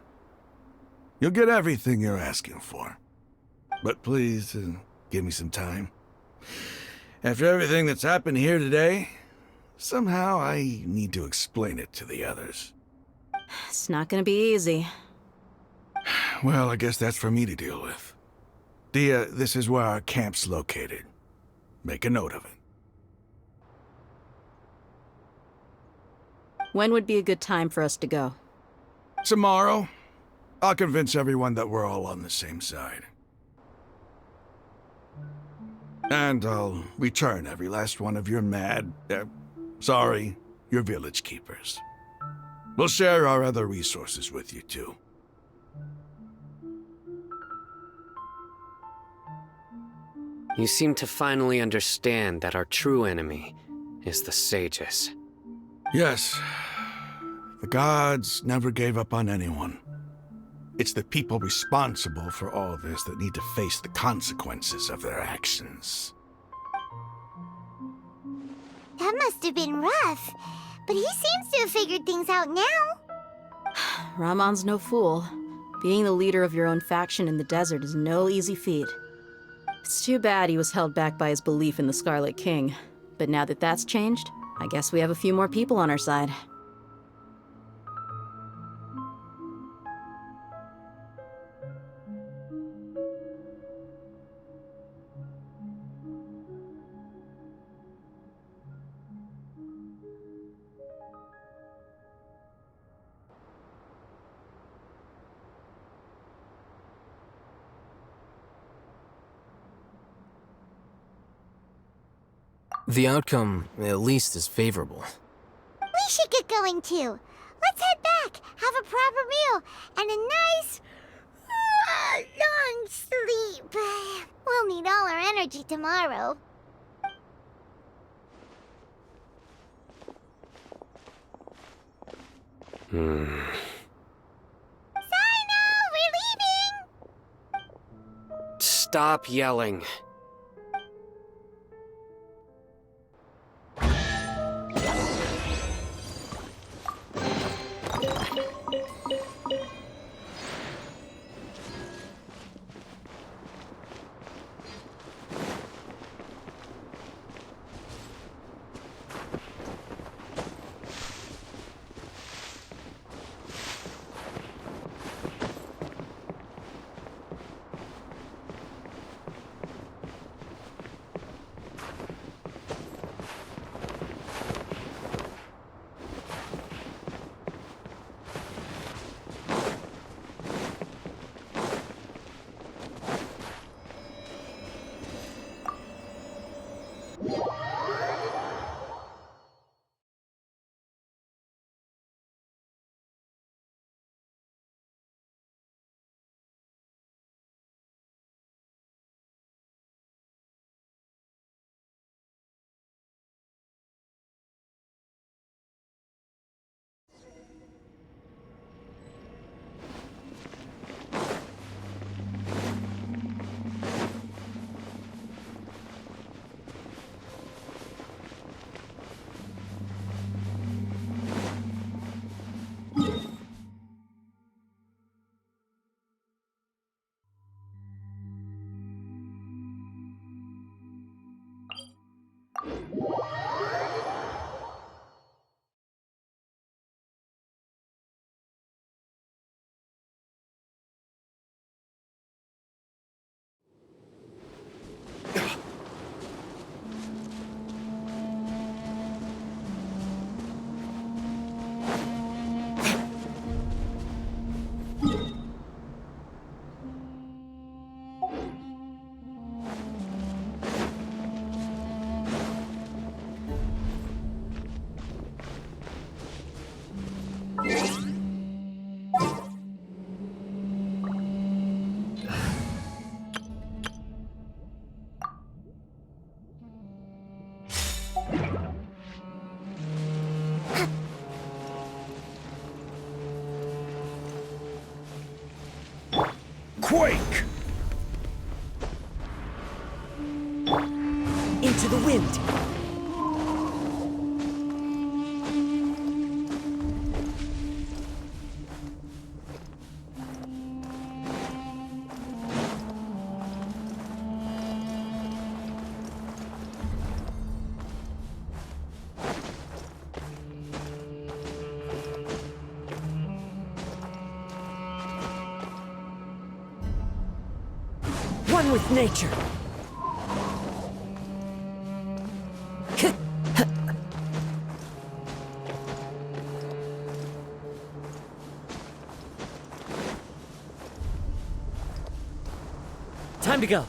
You'll get everything you're asking for. But please, give me some time. After everything that's happened here today, somehow I need to explain it to the others. It's not gonna be easy. Well, I guess that's for me to deal with. Dia, this is where our camp's located. Make a note of it. When would be a good time for us to go? Tomorrow, I'll convince everyone that we're all on the same side. And I'll return every last one of your your village keepers. We'll share our other resources with you, too. You seem to finally understand that our true enemy is the sages. Yes. The gods never gave up on anyone. It's the people responsible for all this that need to face the consequences of their actions. That must have been rough, but he seems to have figured things out now. Raman's no fool. Being the leader of your own faction in the desert is no easy feat. It's too bad he was held back by his belief in the Scarlet King. But now that that's changed, I guess we have a few more people on our side. The outcome, at least, is favorable. We should get going too. Let's head back, have a proper meal, and a nice, long sleep. We'll need all our energy tomorrow. Sino, we're leaving! Stop yelling. Quake! Into the wind. One with nature. Time to go.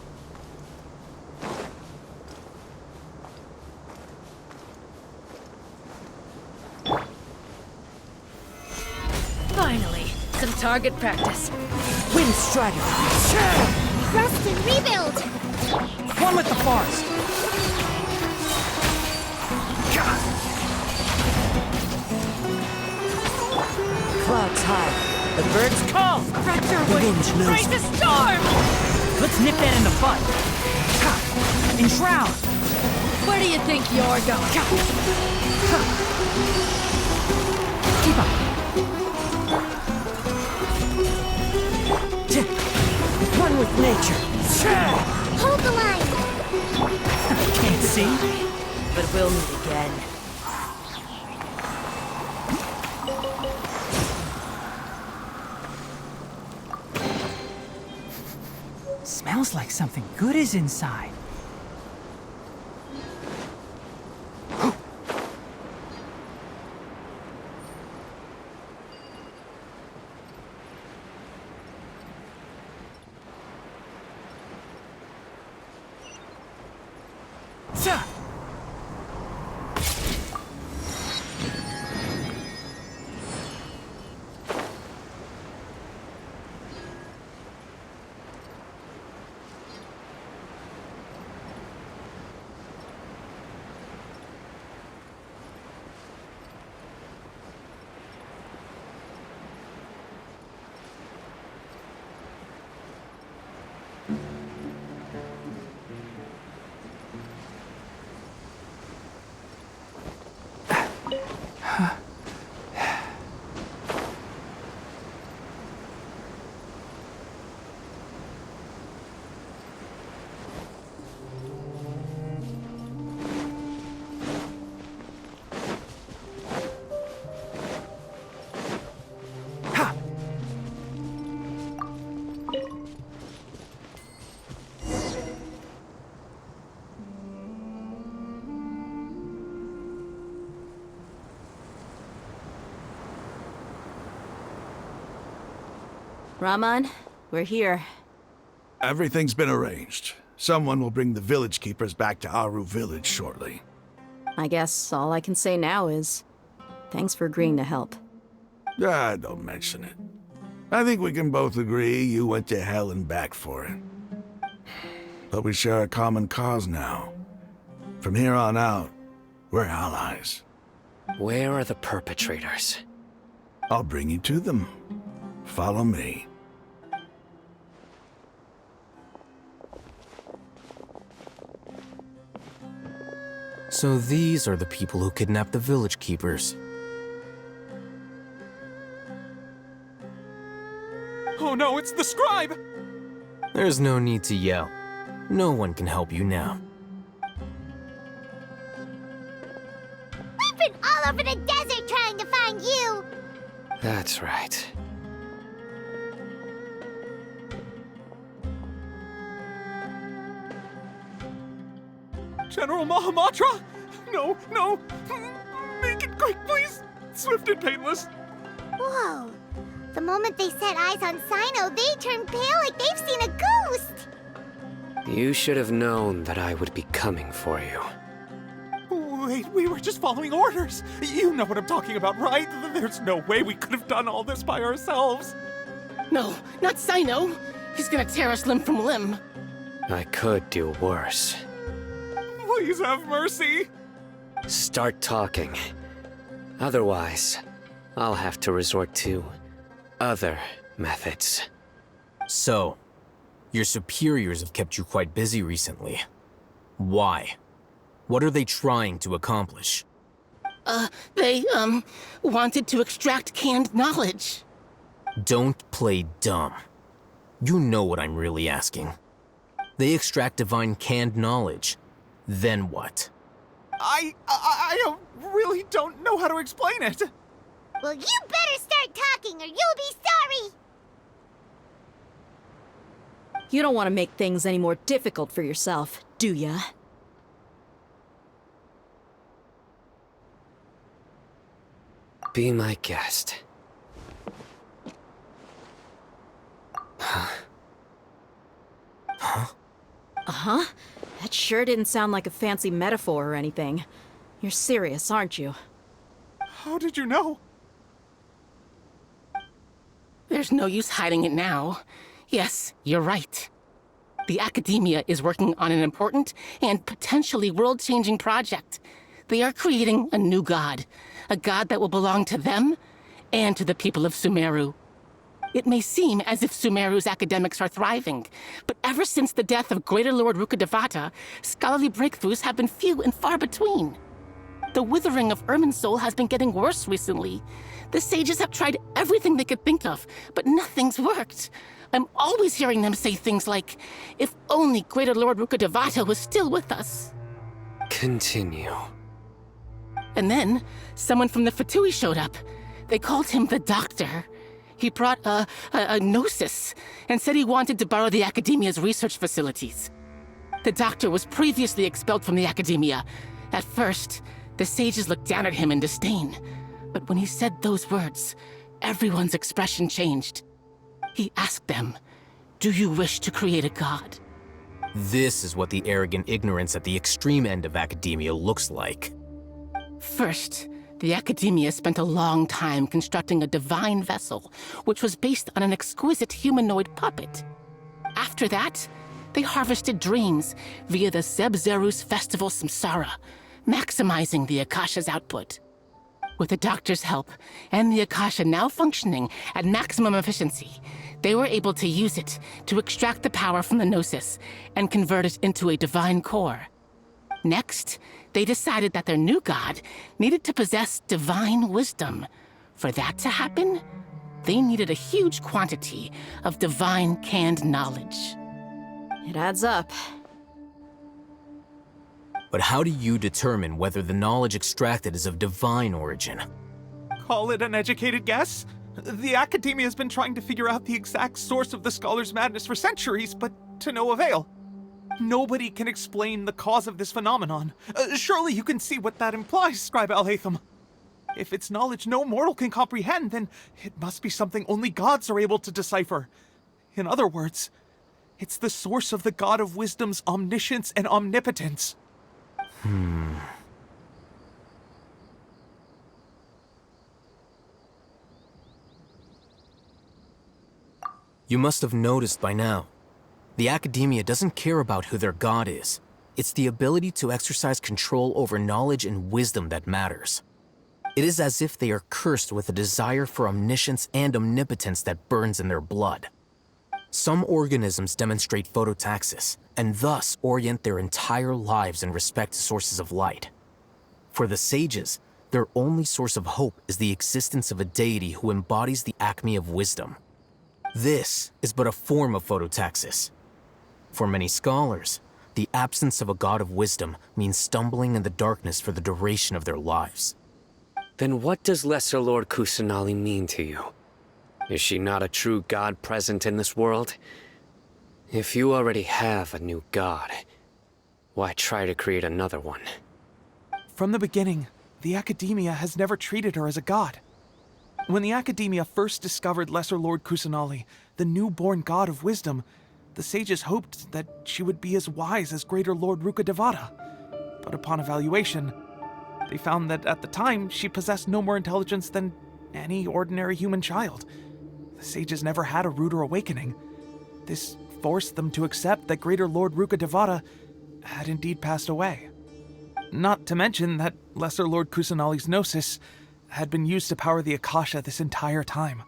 Finally, some target practice. Wind Strider. Rest and rebuild! One with the forest. Clouds high. The birds call. Fracture The would wind knows. raise a storm! Let's nip that in the bud. Enshroud. Where do you think you're going? Keep up. One with nature. Hold the line! Can't see. But we'll meet again. Smells like something good is inside. Raman, we're here. Everything's been arranged. Someone will bring the village keepers back to Aru village shortly. I guess all I can say now is thanks for agreeing to help. Ah, don't mention it. I think we can both agree you went to hell and back for it. But we share a common cause now. From here on out, we're allies. Where are the perpetrators? I'll bring you to them. Follow me. So these are the people who kidnapped the village keepers. Oh no, it's the scribe! There's no need to yell. No one can help you now. We've been all over the desert trying to find you! That's right. General Mahamatra? No, no! Make it quick, please! Swift and painless! Whoa. The moment they set eyes on Sino, they turn pale like they've seen a ghost! You should have known that I would be coming for you. Wait, we were just following orders! You know what I'm talking about, right? There's no way we could have done all this by ourselves! No, not Sino! He's gonna tear us limb from limb! I could do worse. Please have mercy! Start talking. Otherwise, I'll have to resort to other methods. So, Your superiors have kept you quite busy recently. Why? What are they trying to accomplish? They wanted to extract canned knowledge. Don't play dumb. You know what I'm really asking. They extract divine canned knowledge. Then what? I really don't know how to explain it. Well, you better start talking or you'll be sorry! You don't want to make things any more difficult for yourself, do ya? Be my guest. Uh-huh. That sure didn't sound like a fancy metaphor or anything. You're serious, aren't you? How did you know? There's no use hiding it now. Yes, you're right. The Academia is working on an important and potentially world-changing project. They are creating a new god. A god that will belong to them and to the people of Sumeru. It may seem as if Sumeru's academics are thriving, but ever since the death of Greater Lord Rukkhadevata, scholarly breakthroughs have been few and far between. The withering of Irminsul has been getting worse recently. The sages have tried everything they could think of, but nothing's worked. I'm always hearing them say things like, if only Greater Lord Rukkhadevata was still with us. Continue. And then, someone from the Fatui showed up. They called him the Doctor. He brought a gnosis and said he wanted to borrow the Academia's research facilities. The Doctor was previously expelled from the Academia. At first, the sages looked down at him in disdain. But when he said those words, everyone's expression changed. He asked them, "Do you wish to create a god?" This is what the arrogant ignorance at the extreme end of academia looks like. First, the Academia spent a long time constructing a divine vessel, which was based on an exquisite humanoid puppet. After that, they harvested dreams via the Zeb-Zerus Festival Samsara, maximizing the Akasha's output. With the Doctor's help, and the Akasha now functioning at maximum efficiency, they were able to use it to extract the power from the Gnosis and convert it into a divine core. Next, they decided that their new god needed to possess divine wisdom. For that to happen, they needed a huge quantity of divine canned knowledge. It adds up. But how do you determine whether the knowledge extracted is of divine origin? Call it an educated guess? The Academia has been trying to figure out the exact source of the Scholar's madness for centuries, but to no avail. Nobody can explain the cause of this phenomenon. Surely you can see what that implies, Scribe Alhaitham. If it's knowledge no mortal can comprehend, then it must be something only gods are able to decipher. In other words, it's the source of the God of Wisdom's omniscience and omnipotence. You must have noticed by now. The Academia doesn't care about who their god is. It's the ability to exercise control over knowledge and wisdom that matters. It is as if they are cursed with a desire for omniscience and omnipotence that burns in their blood. Some organisms demonstrate phototaxis, and thus orient their entire lives in respect to sources of light. For the sages, their only source of hope is the existence of a deity who embodies the acme of wisdom. This is but a form of phototaxis. For many scholars, the absence of a god of wisdom means stumbling in the darkness for the duration of their lives. Then what does Lesser Lord Kusanali mean to you? Is she not a true god present in this world? If you already have a new god, why try to create another one? From the beginning, the Academia has never treated her as a god. When the Academia first discovered Lesser Lord Kusanali, the newborn god of wisdom, the sages hoped that she would be as wise as Greater Lord Rukkhadevata. But upon evaluation, they found that at the time she possessed no more intelligence than any ordinary human child. The sages never had a ruder awakening. This forced them to accept that Greater Lord Rukkhadevata had indeed passed away. Not to mention that Lesser Lord Kusanali's gnosis had been used to power the Akasha this entire time.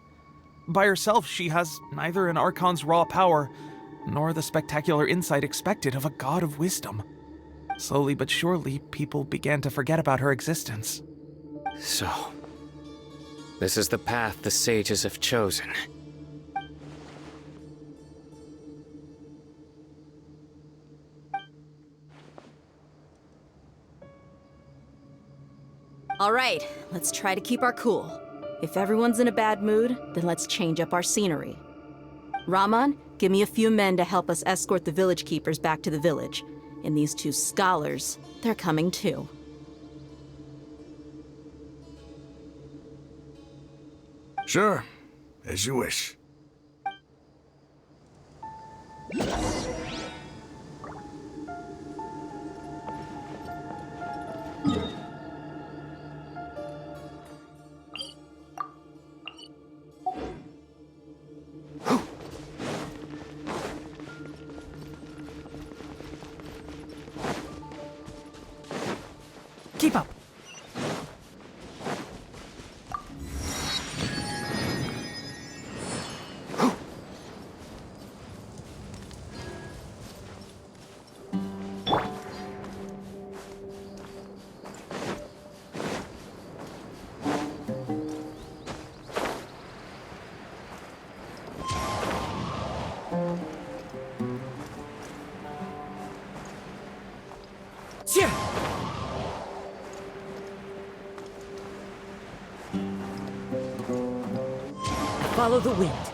By herself, she has neither an Archon's raw power nor the spectacular insight expected of a god of wisdom. Slowly but surely, people began to forget about her existence. So, this is the path the sages have chosen. All right, let's try to keep our cool. If everyone's in a bad mood, then let's change up our scenery. Raman, give me a few men to help us escort the village keepers back to the village. And these two scholars, they're coming too. Sure, as you wish. Keep up. Yeah. Follow the wind.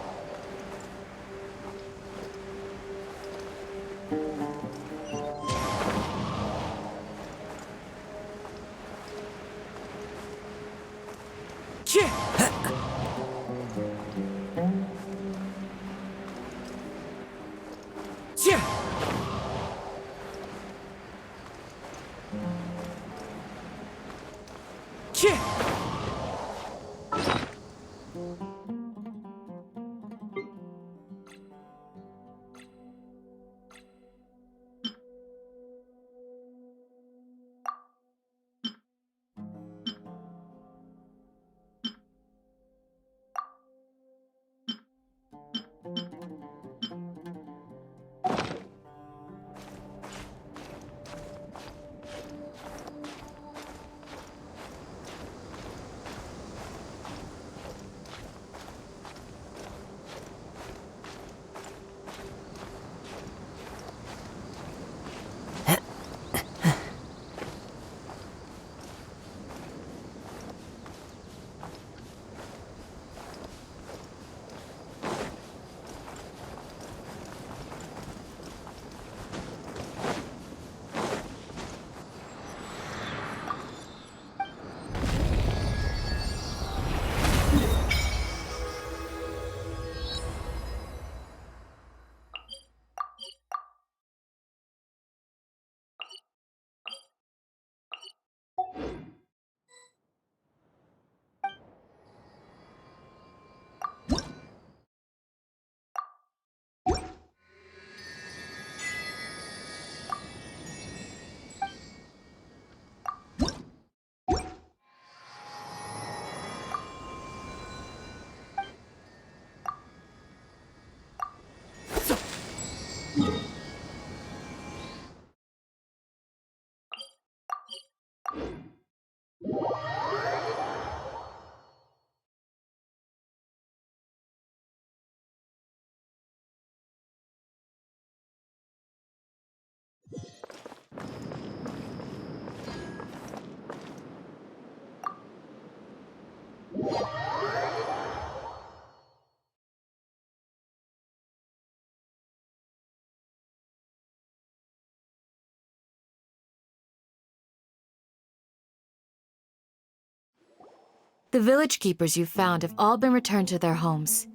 The village keepers you found have all been returned to their homes,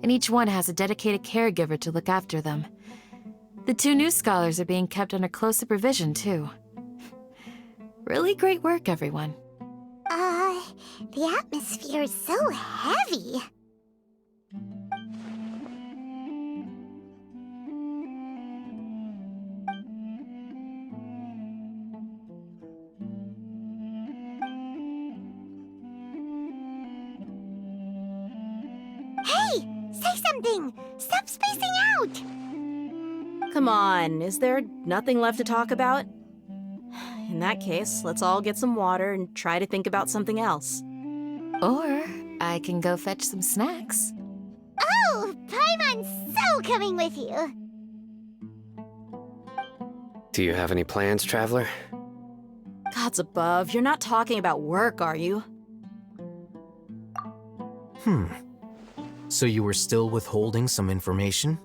and each one has a dedicated caregiver to look after them. The two new scholars are being kept under close supervision, too. Really great work, everyone. The atmosphere is so heavy. Hey! Say something! Stop spacing out! Come on, is there nothing left to talk about? In that case, let's all get some water and try to think about something else. Or I can go fetch some snacks. Oh, Paimon's so coming with you. Do you have any plans, Traveler? Gods above, you're not talking about work, are you? So you were still withholding some information?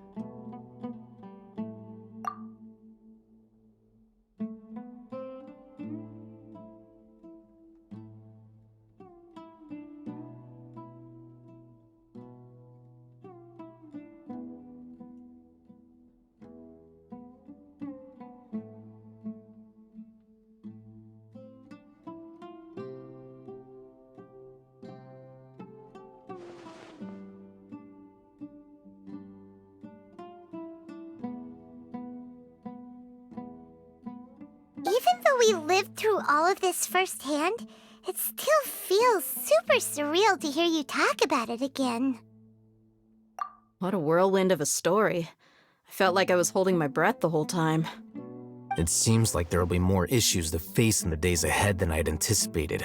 Even though we lived through all of this firsthand, it still feels super surreal to hear you talk about it again. What a whirlwind of a story. I felt like I was holding my breath the whole time. It seems like there'll be more issues to face in the days ahead than I'd anticipated.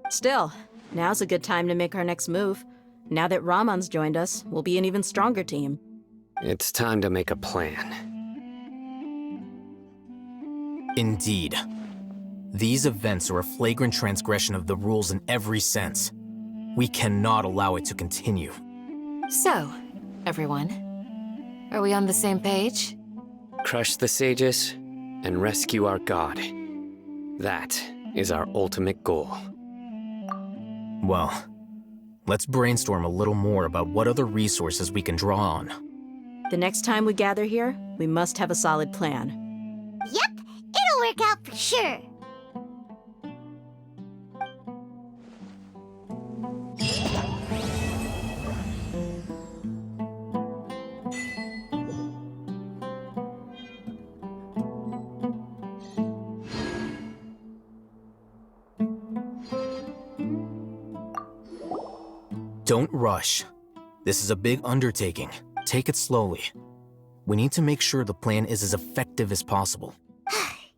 Still, now's a good time to make our next move. Now that Ramon's joined us, we'll be an even stronger team. It's time to make a plan. Indeed. These events are a flagrant transgression of the rules in every sense. We cannot allow it to continue. So, everyone, are we on the same page? Crush the sages and rescue our god. That is our ultimate goal. Well, let's brainstorm a little more about what other resources we can draw on. The next time we gather here, we must have a solid plan. Yep, it'll work out for sure. Don't rush. This is a big undertaking. Take it slowly. We need to make sure the plan is as effective as possible.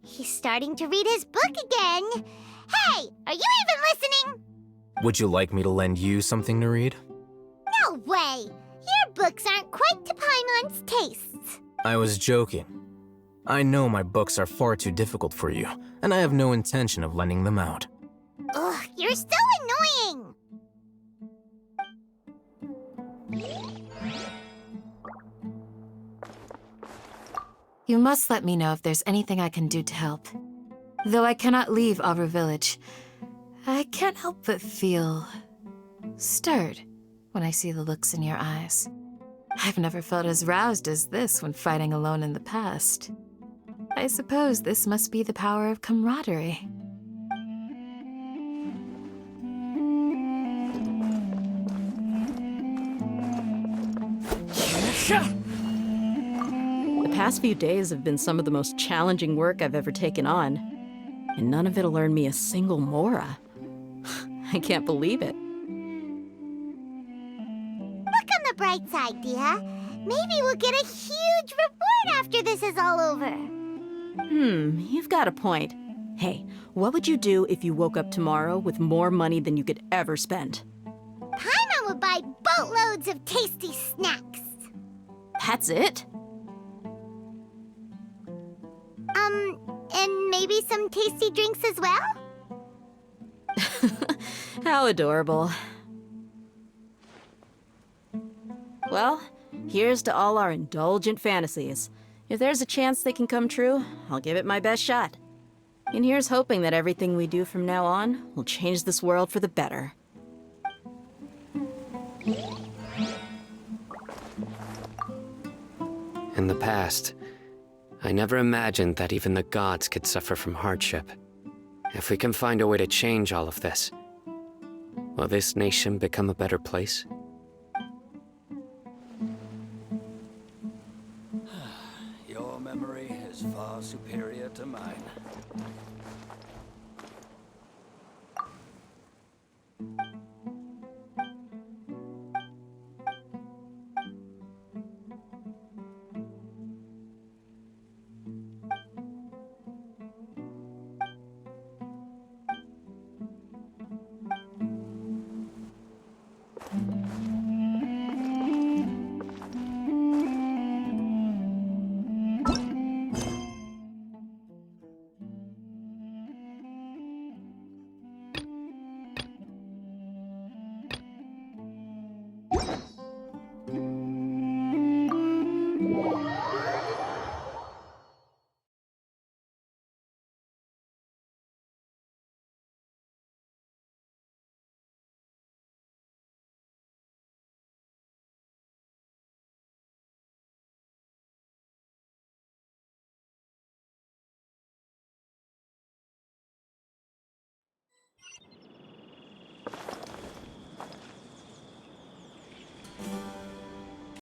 He's starting to read his book again. Hey, are you even listening? Would you like me to lend you something to read? No way. Your books aren't quite to Paimon's tastes. I was joking. I know my books are far too difficult for you, and I have no intention of lending them out. Ugh, you're so annoying. You must let me know if there's anything I can do to help. Though I cannot leave Aru Village, I can't help but feel stirred when I see the looks in your eyes. I've never felt as roused as this when fighting alone in the past. I suppose this must be the power of camaraderie. The past few days have been some of the most challenging work I've ever taken on. And none of it'll earn me a single mora. I can't believe it. Look on the bright side, Dia. Maybe we'll get a huge reward after this is all over. You've got a point. Hey, what would you do if you woke up tomorrow with more money than you could ever spend? Paimon would buy boatloads of tasty snacks. That's it? And maybe some tasty drinks as well? How adorable. Well, here's to all our indulgent fantasies. If there's a chance they can come true, I'll give it my best shot. And here's hoping that everything we do from now on will change this world for the better. In the past, I never imagined that even the gods could suffer from hardship. If we can find a way to change all of this, will this nation become a better place? Your memory is far superior to mine.